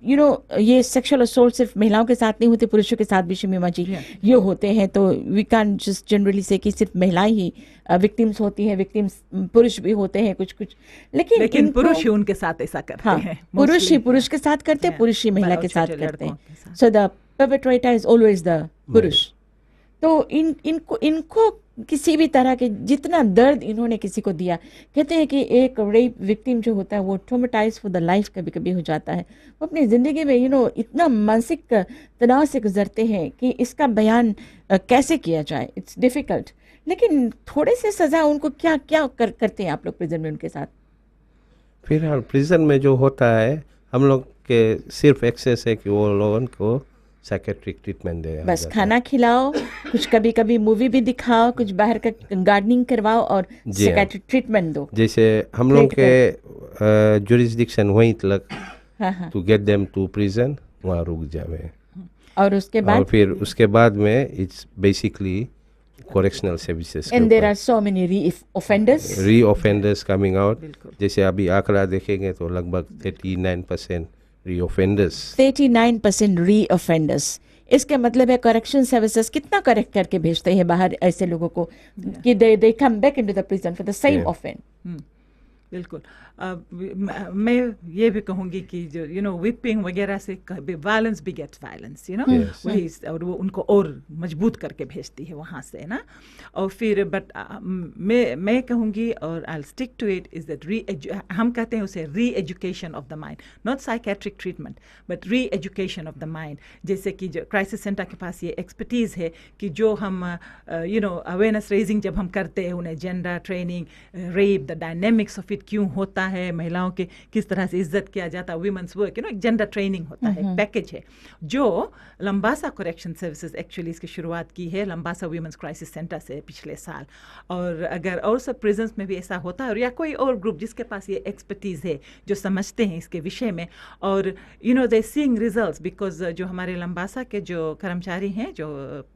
S1: यू नो ये सेक्सुअल असोल्ट सिर्फ महिलाओं के साथ नहीं होते, पुरुषों के साथ भी शमीमा जी ये होते हैं। तो वी कैन जस्ट जनरली से कि सिर्फ महिलाएं ही विक्टिम्स होती हैं, विक्टिम्स पुरुष भी होते हैं कुछ कुछ, लेकिन
S2: पुरुष ही उनके साथ ऐसा करते हैं।
S1: पुरुष ही पुरुष के साथ करते हैं, पुरुष ही महिला के साथ करते हैं। So the perpetrator is always the पुरुष। तो इनको किसी भी तरह के जितना दर्द इन्होंने किसी को दिया, कहते हैं कि एक रेप विक्टिम जो होता है वो ट्रॉमेटाइज फॉर द लाइफ कभी कभी हो जाता है। वो अपनी ज़िंदगी में इतना मानसिक तनाव से गुजरते हैं कि इसका बयान कैसे किया जाए, इट्स डिफ़िकल्ट। लेकिन थोड़े से सज़ा उनको क्या क्या करते हैं आप लोग प्रिजन में उनके साथ?
S8: फिलहाल प्रिजन में जो होता है हम लोग के सिर्फ एक्सेस है कि वो लोगों को साइकेट्रिक ट्रीटमेंट दे,
S1: बस खाना खिलाओ, कुछ कभी कभी मूवी भी दिखाओ, कुछ बाहर का गार्डनिंग करवाओ और साइकेट्रिक ट्रीटमेंट दो।
S8: जैसे हम लोग के जुरिस्डिक्शन वहीं तक to get them to prison, वहाँ रुक जावे।
S1: और उसके बाद
S8: फिर उसके बाद में it's basically correctional services
S1: and there are so many
S8: re-offenders coming out। जैसे अभी आंकड़ा देखेंगे तो लगभग 39% re-offenders।
S1: 39% re-offenders। इसका मतलब है करेक्शन सर्विसेज कितना करेक्ट करके भेजते हैं बाहर ऐसे लोगों को कि they come back into the prison for the same offense।
S2: बिल्कुल। मैं ये भी कहूँगी कि जो विपिंग वगैरह से वायलेंस बिगेट्स वायलेंस, वही, और वो उनको और मजबूत करके भेजती है वहाँ से ना। और फिर बट मैं कहूँगी और I stick to it is that हम कहते हैं उसे re education of the mind, not psychiatric treatment but re education of the mind. जैसे कि जो क्राइसिस सेंटर के पास ये एक्सपर्टीज़ है कि जो हम अवेयरनेस रेजिंग जब हम करते हैं, उन्हें gender training, rape, the dynamics of it क्यों होता है, महिलाओं के किस तरह से इज्जत किया जाता है, वीमेंस वर्क, एक जेंडर ट्रेनिंग होता है, पैकेज है जो लंबासा करेक्शन सर्विसेज एक्चुअली इसकी शुरुआत की है, लंबासा वीमेंस क्राइसिस सेंटर से पिछले साल। और अगर और सब प्रिजन्स में भी ऐसा होता है और या कोई और ग्रुप जिसके पास ये एक्सपर्टीज़ है, जो समझते हैं इसके विषय में, और दे सीइंग रिजल्ट्स, बिकॉज जो हमारे लंबासा के जो कर्मचारी हैं, जो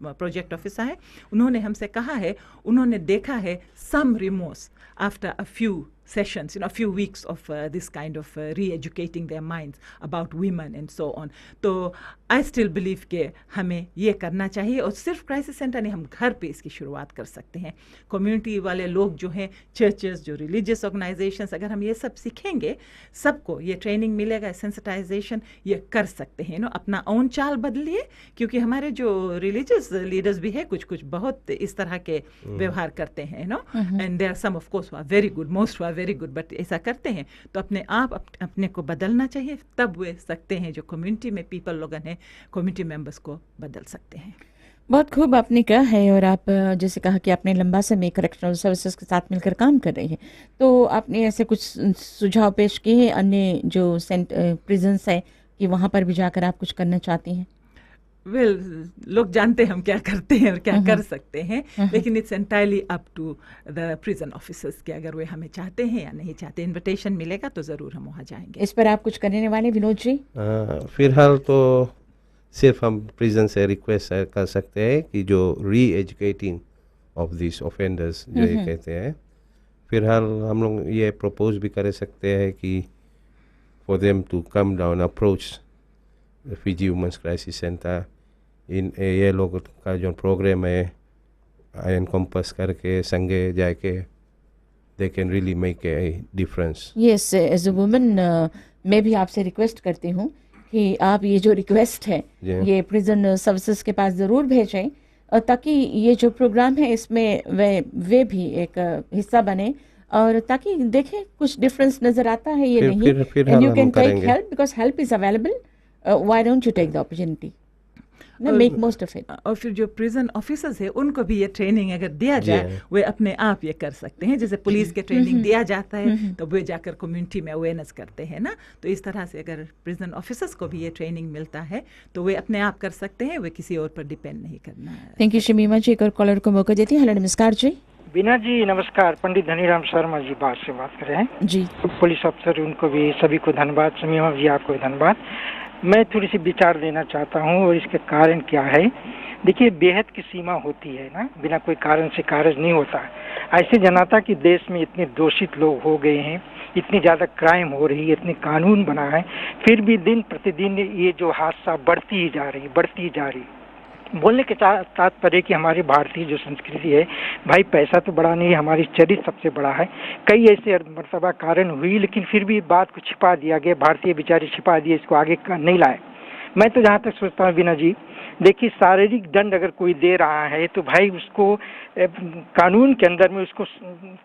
S2: प्रोजेक्ट ऑफिसर हैं, उन्होंने हमसे कहा है, उन्होंने देखा है सम remorse after a few sessions, a few weeks of this kind of re-educating their minds about women and so on. तो I still believe कि हमें ये करना चाहिए, और सिर्फ क्राइसिस सेंटर नहीं, हम घर पे इसकी शुरुआत कर सकते हैं। कम्युनिटी वाले लोग जो हैं, चर्चेस, जो रिलीजियस ऑर्गेनाइजेशंस, अगर हम ये सब सीखेंगे, सबको ये ट्रेनिंग मिलेगा, सेंसिटाइजेशन ये कर सकते हैं। अपना ओन चाल बदलिए, क्योंकि हमारे जो रिलीजियस लीडर्स भी है कुछ कुछ बहुत इस तरह के व्यवहार करते हैं, and there are some of course very good, most very good, but ऐसा करते हैं तो अपने आप अपने को बदलना चाहिए, तब वे सकते हैं जो कम्युनिटी में पीपल लोग हैं, कम्युनिटी मेंबर्स को बदल सकते हैं।
S1: बहुत खूब आपने कहा है। और आप जैसे कहा कि आपने लंबा समय करेक्शनल सर्विसेज के साथ मिलकर काम कर रही हैं, तो आपने ऐसे कुछ सुझाव पेश किए हैं अन्य जो प्रिजन्स है कि वहाँ पर भी जाकर आप कुछ करना चाहती हैं?
S2: लोग जानते हैं हम क्या करते हैं और क्या कर सकते हैं, लेकिन it's entirely up to the prison officers कि अगर वे हमें चाहते हैं या नहीं चाहते। इनविटेशन मिलेगा तो ज़रूर हम वहाँ जाएंगे।
S1: इस पर आप कुछ करने वाले विनोद जी?
S8: फिलहाल तो सिर्फ हम प्रिजन से रिक्वेस्ट कर सकते हैं कि जो री एजुकेटिंग ऑफ दिस ऑफेंडर्स जो ये कहते हैं, फिलहाल हम लोग ये प्रपोज भी कर सकते हैं कि for them to come down approach Fiji women's crisis centre. इन ये लोग का जो प्रोग्राम है एनकम्पस करके संगे जाके they can really make a difference.
S1: Yes, as a woman मैं भी आपसे रिक्वेस्ट करती हूँ कि आप ये जो रिक्वेस्ट है ये प्रिजन सर्विसेज के पास ज़रूर भेजें, ताकि ये जो प्रोग्राम है इसमें वे भी एक हिस्सा बने, और ताकि देखें कुछ डिफरेंस नज़र आता है ये नहीं, and you can take help because help is available. Why don't you take the opportunity? Make most of it.
S2: और फिर जो प्रिजन ऑफिसर्स है उनको भी ये ट्रेनिंग अगर दिया जाए, वे अपने आप ये कर सकते हैं। जैसे पुलिस के ट्रेनिंग दिया जाता है तो वे जाकर कम्युनिटी में अवेयरनेस करते हैं ना, तो इस तरह से अगर प्रिजन ऑफिसर्स को भी ये ट्रेनिंग मिलता है तो वे अपने आप कर सकते हैं, वे किसी और पर डिपेंड नहीं करना है।
S1: Thank you Shamima ji. एक और कॉलर को मौका देती है। हेलो, नमस्कार जी।
S12: बीना जी नमस्कार, पंडित धनीराम शर्मा जी बात से बात कर रहे हैं
S1: जी।
S12: पुलिस अफसर उनको भी सभी को धन्यवाद, शमीमा जी आपको भी धन्यवाद। मैं थोड़ी सी विचार देना चाहता हूँ, और इसके कारण क्या है। देखिए, बेहद की सीमा होती है ना, बिना कोई कारण से कार्य नहीं होता। ऐसे जनाता कि देश में इतने दोषित लोग हो गए हैं, इतनी ज़्यादा क्राइम हो रही है, इतने कानून बना है, फिर भी दिन प्रतिदिन ये जो हादसा बढ़ती ही जा रही। बोलने के तात्पर्य कि हमारी भारतीय जो संस्कृति है, भाई पैसा तो बड़ा नहीं है, हमारी चरित्र सबसे बड़ा है। कई ऐसे मरतबा कारण हुई, लेकिन फिर भी बात को छिपा दिया गया, भारतीय बेचारे छिपा दिए, इसको आगे नहीं लाए। मैं तो जहाँ तक सोचता हूँ बीना जी, देखिए शारीरिक दंड अगर कोई दे रहा है तो भाई उसको कानून के अंदर में उसको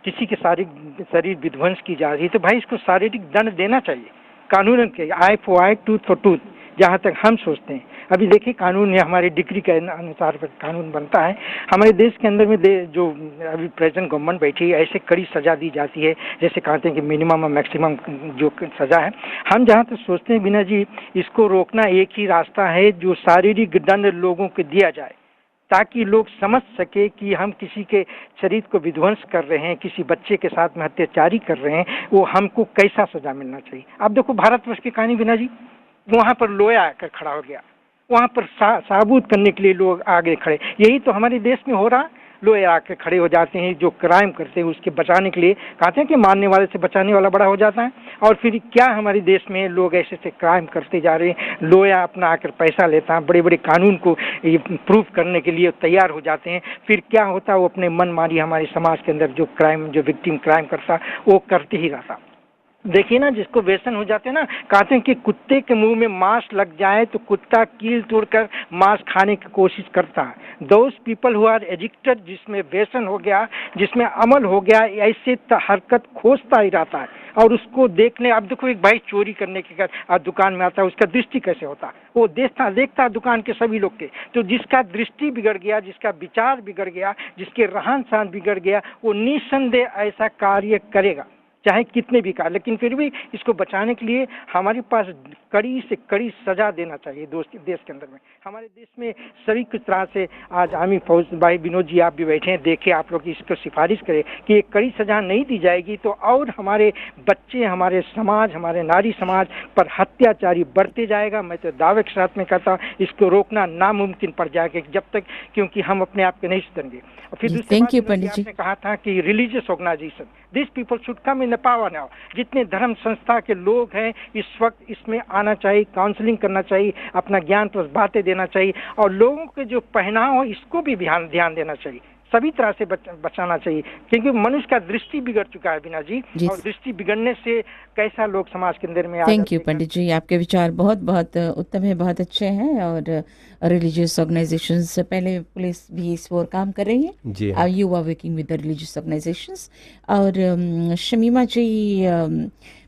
S12: किसी के शरीर विध्वंस की जा रही है तो भाई इसको शारीरिक दंड देना चाहिए कानून के, eye for eye tooth for tooth, जहाँ तक हम सोचते हैं। अभी देखिए कानून है हमारे डिग्री के अनुसार कानून बनता है हमारे देश के अंदर में जो अभी प्रेजेंट गवर्नमेंट बैठी है ऐसे कड़ी सजा दी जाती है जैसे कहते हैं कि मिनिमम और मैक्सिमम जो सजा है। हम जहाँ तक सोचते हैं बीना जी इसको रोकना एक ही रास्ता है जो शारीरिक दंड लोगों को दिया जाए ताकि लोग समझ सके कि हम किसी के शरीर को विध्वंस कर रहे हैं, किसी बच्चे के साथ में अत्याचारी कर रहे हैं, वो हमको कैसा सजा मिलना चाहिए। अब देखो भारतवर्ष की कहानी बीना जी, वहाँ पर लोया आकर खड़ा हो गया, वहाँ पर साबुत करने के लिए लोग आगे खड़े, यही तो हमारे देश में हो रहा। लोग आके खड़े हो जाते हैं जो क्राइम करते हैं उसके बचाने के लिए, कहते हैं कि मारने वाले से बचाने वाला बड़ा हो जाता है। और फिर क्या हमारे देश में लोग ऐसे से क्राइम करते जा रहे हैं, लोया अपना आकर पैसा लेता है, बड़े बड़े कानून को प्रूफ करने के लिए तैयार हो जाते हैं। फिर क्या होता है वो अपने मन मारी हमारे समाज के अंदर जो विक्टिम क्राइम करता वो करते ही रहता। देखिए ना जिसको व्यसन हो जाते हैं ना, कहते हैं कि कुत्ते के मुंह में मांस लग जाए तो कुत्ता कील तोड़कर मांस खाने की कोशिश करता है। Those people who are addicted, जिसमें व्यसन हो गया, जिसमें अमल हो गया, ऐसे हरकत खोजता ही रहता है और उसको देखने। अब देखो एक भाई चोरी करने के दुकान में आता है, उसका दृष्टि कैसे होता है, वो देखता दुकान के सभी लोग के। तो जिसका दृष्टि बिगड़ गया, जिसका विचार बिगड़ गया, जिसके रहन सहन बिगड़ गया, वो निस्संदेह ऐसा कार्य करेगा चाहे कितने भी का। लेकिन फिर भी इसको बचाने के लिए हमारे पास कड़ी से कड़ी सजा देना चाहिए देश के अंदर में। हमारे देश में सभी कुछ तरह से आज आर्मी फौज भाई विनोद जी आप भी बैठे हैं, देखे आप लोग इसको सिफारिश करें कि एक कड़ी सजा नहीं दी जाएगी तो और हमारे बच्चे, हमारे समाज, हमारे नारी समाज पर अत्याचारी बढ़ते जाएगा। मैं तो दावे के साथ में कहता इसको रोकना नामुमकिन पड़ जाएगा जब तक, क्योंकि हम अपने आप को नहीं सुधरेंगे। और फिर दूसरी बात आपने कहा था कि religious organisation this people should come in power now. जितने धर्म संस्था के लोग हैं इस वक्त इसमें आना चाहिए, काउंसलिंग करना चाहिए, अपना ज्ञान पर बातें देना चाहिए और लोगों के जो पहनाव हो इसको भी ध्यान देना चाहिए, सभी तरह से बचाना चाहिए, क्योंकि मनुष्य का दृष्टि बिगड़ चुका है बीना जी, और दृष्टि बिगड़ने से कैसा लोग समाज के अंदर में आ।
S1: थैंक यू पंडित जी, आपके विचार बहुत बहुत उत्तम है, बहुत अच्छे हैं। और रिलीजियस ऑर्गेनाइजेशंस, पहले पुलिस भी इस ओर काम कर रही है, you are working with the religious organisations. और शमीमा जी,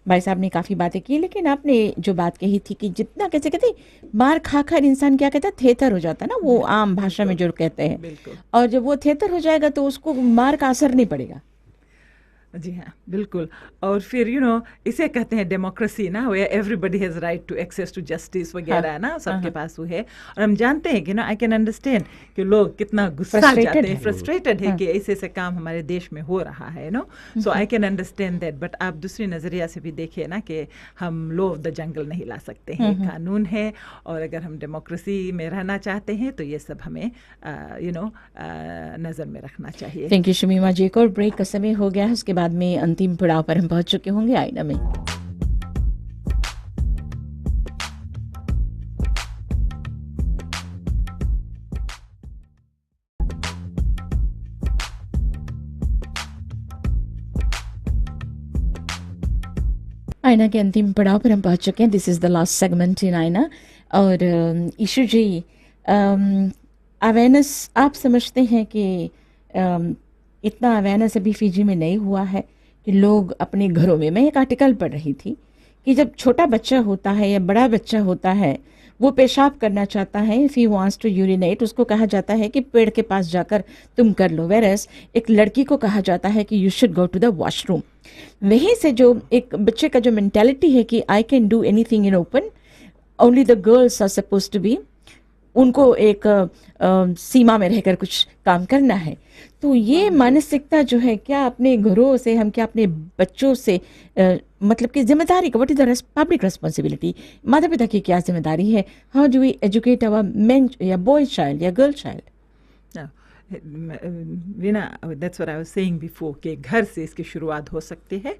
S1: भाई साहब ने काफ़ी बातें की, लेकिन आपने जो बात कही थी कि जितना कैसे कहते मार खाकर इंसान क्या कहता है, थेतर हो जाता है ना, वो आम भाषा में जो कहते हैं, और जब वो थेतर हो जाएगा तो उसको मार का असर नहीं पड़ेगा।
S2: जी हाँ, बिल्कुल। और फिर इसे कहते हैं डेमोक्रेसी ना, where everybody has right to access to justice वगैरह है ना, सबके पास वो है। और हम जानते हैं कि आई कैन अंडरस्टैंड कि लोग कितना गुस्सा जाते हैं, फ्रस्ट्रेटेड है कि ऐसे ऐसे काम हमारे देश में हो रहा है so I can understand that. But आप दूसरी नज़रिया से भी देखिए ना कि हम लॉ ऑफ द जंगल नहीं ला सकते हैं, कानून है, और अगर हम डेमोक्रेसी में रहना चाहते हैं तो ये सब हमें नज़र में रखना चाहिए।
S1: Thank you Shamima ji. एक और ब्रेक का समय हो गया है, उसके बाद में अंतिम पड़ाव पर हम पहुंच चुके होंगे आईना में। आईना के अंतिम पड़ाव पर हम पहुंच चुके हैं। This is the last segment in आईना। और ईशु जी, अवेयरनेस आप समझते हैं कि इतना अवेयरनेस अभी फिजी में नहीं हुआ है कि लोग अपने घरों में, मैं एक आर्टिकल पढ़ रही थी कि जब छोटा बच्चा होता है या बड़ा बच्चा होता है, वो पेशाब करना चाहता है, if he wants to urinate, उसको कहा जाता है कि पेड़ के पास जाकर तुम कर लो। वेरएस एक लड़की को कहा जाता है कि you should go to the washroom. वहीं से जो एक बच्चे का जो मेंटालिटी है कि I can do anything in open, only the girls are suppose to be, उनको एक सीमा में रहकर कुछ काम करना है। तो ये मानसिकता जो है, क्या अपने घरों से हम, क्या अपने बच्चों से मतलब कि जिम्मेदारी का, what is the public responsibility, माता पिता की क्या जिम्मेदारी है, how do we educate our men या बॉय चाइल्ड या girl child?
S2: Veena, that's what I was saying before कि घर से इसकी शुरुआत हो सकती है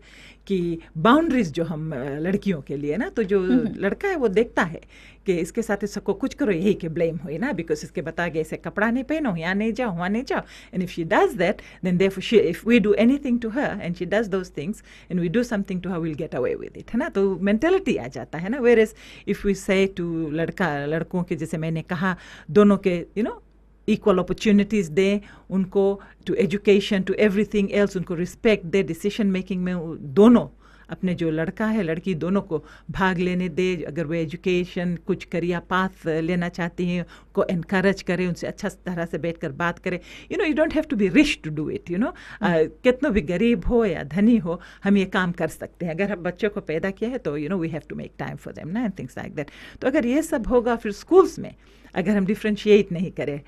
S2: कि बाउंड्रीज जो हम लड़कियों के लिए ना, तो जो लड़का है वो देखता है कि इसके साथ इसको कुछ करो, यही के ब्लेम हुई ना, बिकॉज इसके बता गए ऐसे कपड़ा नहीं पहनो, यहाँ नहीं जाओ, वहाँ नहीं जाओ, and if she does that then if we do anything to her and she does those things and we do something to her, will get away with it, है ना. तो मेंटेलिटी आ जाता है ना. Where is if we say to लड़कों के, जैसे मैंने कहा, दोनों के इक्वल अपॉर्चुनिटीज़ दें उनको, to education, to everything else, उनको रिस्पेक्ट दे, डिसीजन मेकिंग में दोनों अपने जो लड़का है लड़की दोनों को भाग लेने दे. अगर वो एजुकेशन कुछ करियर पाथ लेना चाहती हैं को एनकरेज करें, उनसे अच्छा तरह से बैठकर बात करें. You don't have to be rich to do it. कितना भी गरीब हो या धनी हो, हम ये काम कर सकते हैं. अगर हम बच्चों को पैदा किया है तो we have to make time for them ना, एंड थिंग्स लाइक दैट. तो अगर ये सब होगा, फिर स्कूल्स में अगर हम डिफ्रेंशिएट नहीं करें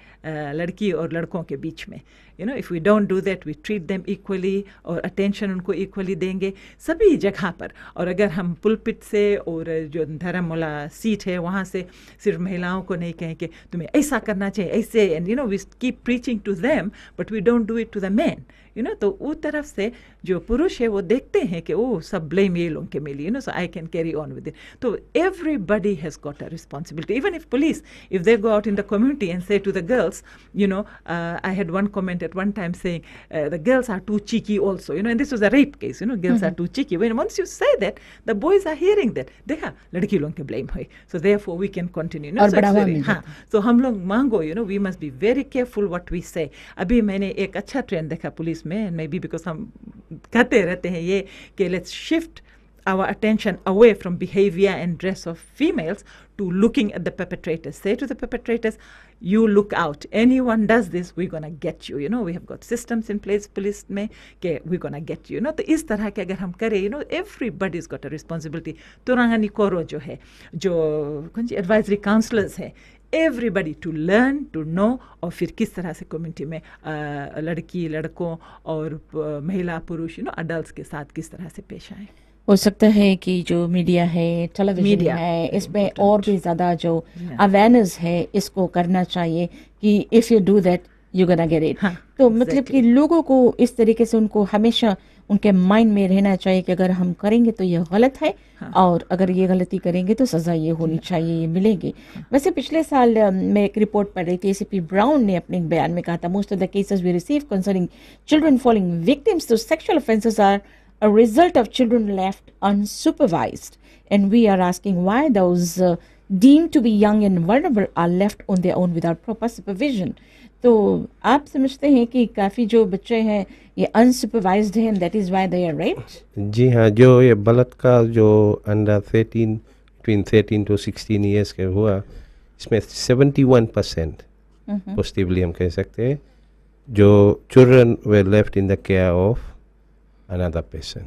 S2: लड़की और लड़कों के बीच में, if we don't do that, we treat them equally और अटेंशन उनको इक्वली देंगे सभी जगह पर. और अगर हम पुलपिट से और जो धर्म वाला सीट है वहाँ से सिर्फ महिलाओं को नहीं कहें कि तुम्हें ऐसा करना चाहिए, ऐसे, and we keep preaching to them but we don't do it to the man. तो वो तरफ से जो पुरुष है वो देखते हैं कि ओ सब ब्लेम ये लोग के मिली, so I can carry on with it. तो everybody has got a responsibility. Even if police, if they go out in the community and say to the girls, I had one comment at one time saying the girls are too cheeky also, and this was a rape case, girls are too cheeky. When once you say that, the boys are hearing that, देखा लड़की लोग के blame है, so therefore we can continue.
S1: और बढ़ावा मिल जाता है.
S2: So हम लोग मांगो, we must be very careful what we say. अभी मैंने एक अच्छा ट्रेंड देखा पुलिस में, and maybe because हम कहते रहते हैं ये कि let's shift our attention away from behavior and dress of females to looking at the perpetrators. Say to the perpetrators, you look out. Anyone does this, we're going to get you. We have got systems in place, police में, कि we're going to get you. तो इस तरह के अगर हम करें, everybody's got a responsibility. तुरंगानी कोरो जो है, जो advisory counselors है, everybody to learn, to know, और फिर किस तरह से कम्युनिटी में लड़की लड़कों और महिला पुरुष अडल्ट के साथ किस तरह से पेश आए.
S1: हो सकता है कि जो मीडिया है, टेलीविजन है, इसमें और भी ज़्यादा जो अवेयरनेस है इसको करना चाहिए कि if you do that you gonna get it. तो मतलब कि लोगों को इस तरीके से उनको हमेशा उनके माइंड में रहना चाहिए कि अगर हम करेंगे तो ये गलत है, और अगर ये गलती करेंगे तो सज़ा ये होनी चाहिए, ये मिलेगी. वैसे पिछले साल मैं एक रिपोर्ट पढ़ रही थी, ACP ब्राउन ने अपने एक बयान में कहा था, most of the cases we receive concerning children falling victims to sexual offences are a result of children left unsupervised, and we are asking why those deemed to be young and vulnerable are left on their own without proper supervision. तो आप समझते हैं कि काफ़ी जो बच्चे हैं ये अनसुपरवाइज्ड हैं, and that is why they are raped?
S8: जी हाँ, जो ये बलात्कार जो अंडर 13 between 13 to 16 years के हुआ, इसमें 71% पॉजिटिवली हम कह सकते हैं जो children were left in the care of another person.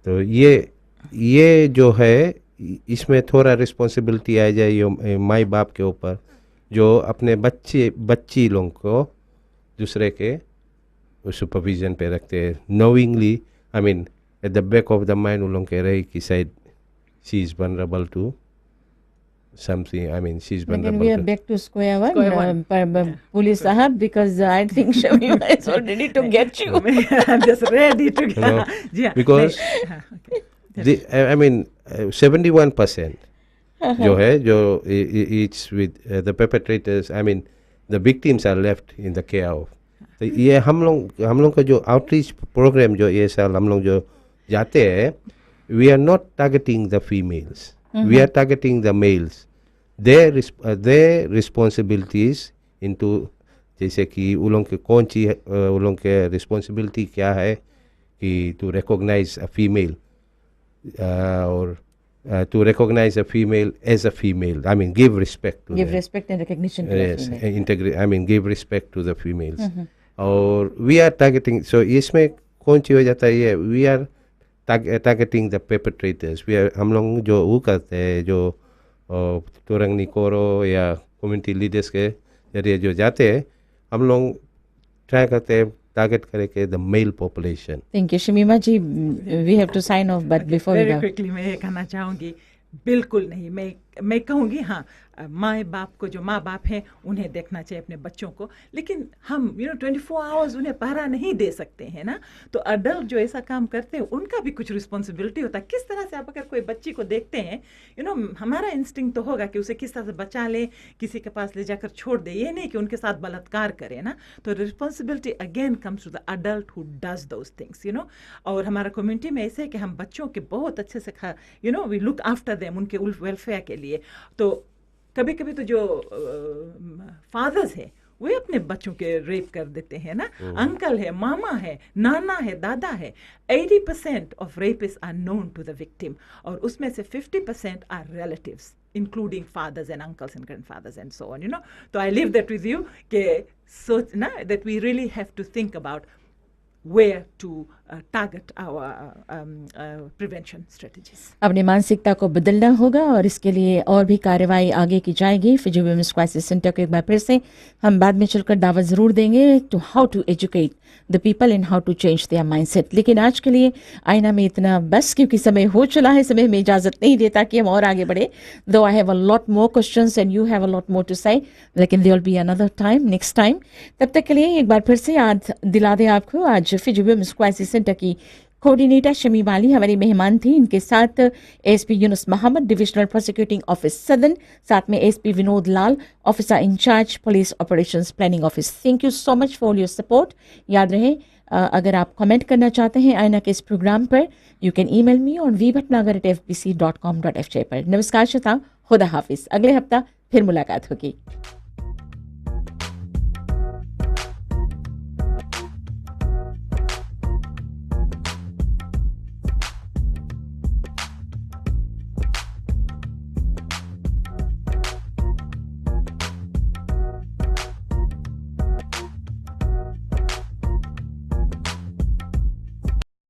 S8: तो ये जो है इसमें थोड़ा रिस्पॉन्सिबिलिटी आ जाए माई बाप के ऊपर, जो अपने बच्ची लोगों को दूसरे के सुपरविजन पे रखते हैं, knowingly, I mean at the back of the mind उन लोगों कह रहे कि शायद she is vulnerable to something. I mean, she's vulnerable.
S1: We are back to square one. Police sahab, because I think Shamima is all ready to get you.
S2: I'm just ready to get.
S8: Because I mean, 71% जो है जो it's with the perpetrators. I mean, the victims are left in the care of. तो ये हम लोग का जो outreach program जो ये साल हम लोग जो जाते हैं, we are not targeting the females. We are targeting the males. Their responsibilities into जैसे कि उन लोगों के कौन सी उन लोगों के रिस्पॉन्सिबिलिटी क्या है कि to recognize a female or to recognize a female as a female. I mean, give respect to
S1: respect and recognition to
S8: the female.
S1: I
S8: mean, give respect to the females. और we are targeting. So इसमें कौन सी हो जाता है ये? We are targeting the perpetrators. हम लोग जो वो करते हैं जो तुरंगनी कोरो या कम्युनिटी लीडर्स के जरिए जो जाते हैं, हम लोग ट्राई करते हैं टारगेट करके the male population.
S1: Thank you Shamima ji, we have to sign off but before
S2: very quickly मैं ये कहना चाहूँगी, बिल्कुल नहीं, मैं मैं कहूँगी हाँ, माँ बाप को, जो माँ बाप हैं उन्हें देखना चाहिए अपने बच्चों को, लेकिन हम 24 आवर्स उन्हें पहरा नहीं दे सकते हैं ना। तो अडल्ट जो ऐसा काम करते हैं उनका भी कुछ रिस्पॉन्सिबिलिटी होता है। किस तरह से आप अगर कोई बच्ची को देखते हैं, हमारा इंस्टिंक्ट तो होगा कि उसे किस तरह से बचा ले, किसी के पास ले जाकर छोड़ दे, ये नहीं कि उनके साथ बलात्कार करे ना। तो responsibility again comes to the adult who does those things, और हमारा कम्युनिटी में ऐसे है कि हम बच्चों के बहुत अच्छे से वी लुक आफ्टर देम, उनके वेलफेयर के लिए। तो कभी कभी तो जो फादर्स है वे अपने बच्चों के रेप कर देते हैं ना। अंकल है, मामा है, नाना है, दादा है। 80% of rapist are known to the victim, और उसमें से 50% are relatives, including fathers and uncles and grandfathers and so on, So I leave that with you, that we really have to think about where to target our prevention strategies.
S1: अपनी मानसिकता को बदलना होगा और इसके लिए और भी कार्रवाई आगे की जाएगी। फिजी वुमेन्स क्राइसिस सेंटर को एक बार फिर से हम बाद में चलकर दावत ज़रूर देंगे to how to educate the people and how to change their mindset. लेकिन आज के लिए आईना में इतना बस, क्योंकि समय हो चला है, समय में इजाज़त नहीं देता कि हम और आगे बढ़े। Though I have a lot more questions and you have a lot more to say, लेकिन there will be another time, next time. तब तक के लिए एक बार फिर से याद दिला दें आपको, आज फिजी वुमेन्स क्राइसिस सेंटर की कोऑर्डिनेटर शमीम आली हमारी मेहमान थी। इनके साथ SP Yunus Mohammed, divisional prosecuting office southern, साथ में SP Vinod Lal, officer in charge police operations planning office. Thank you so much for your support. याद रहे, अगर आप कमेंट करना चाहते हैं आईना के इस प्रोग्राम पर, you can email me on vbhatnagar@fbc.com.fj पर। नमस्कार श्रोता, खुदा हाफिज। अगले हफ्ता फिर मुलाकात होगी।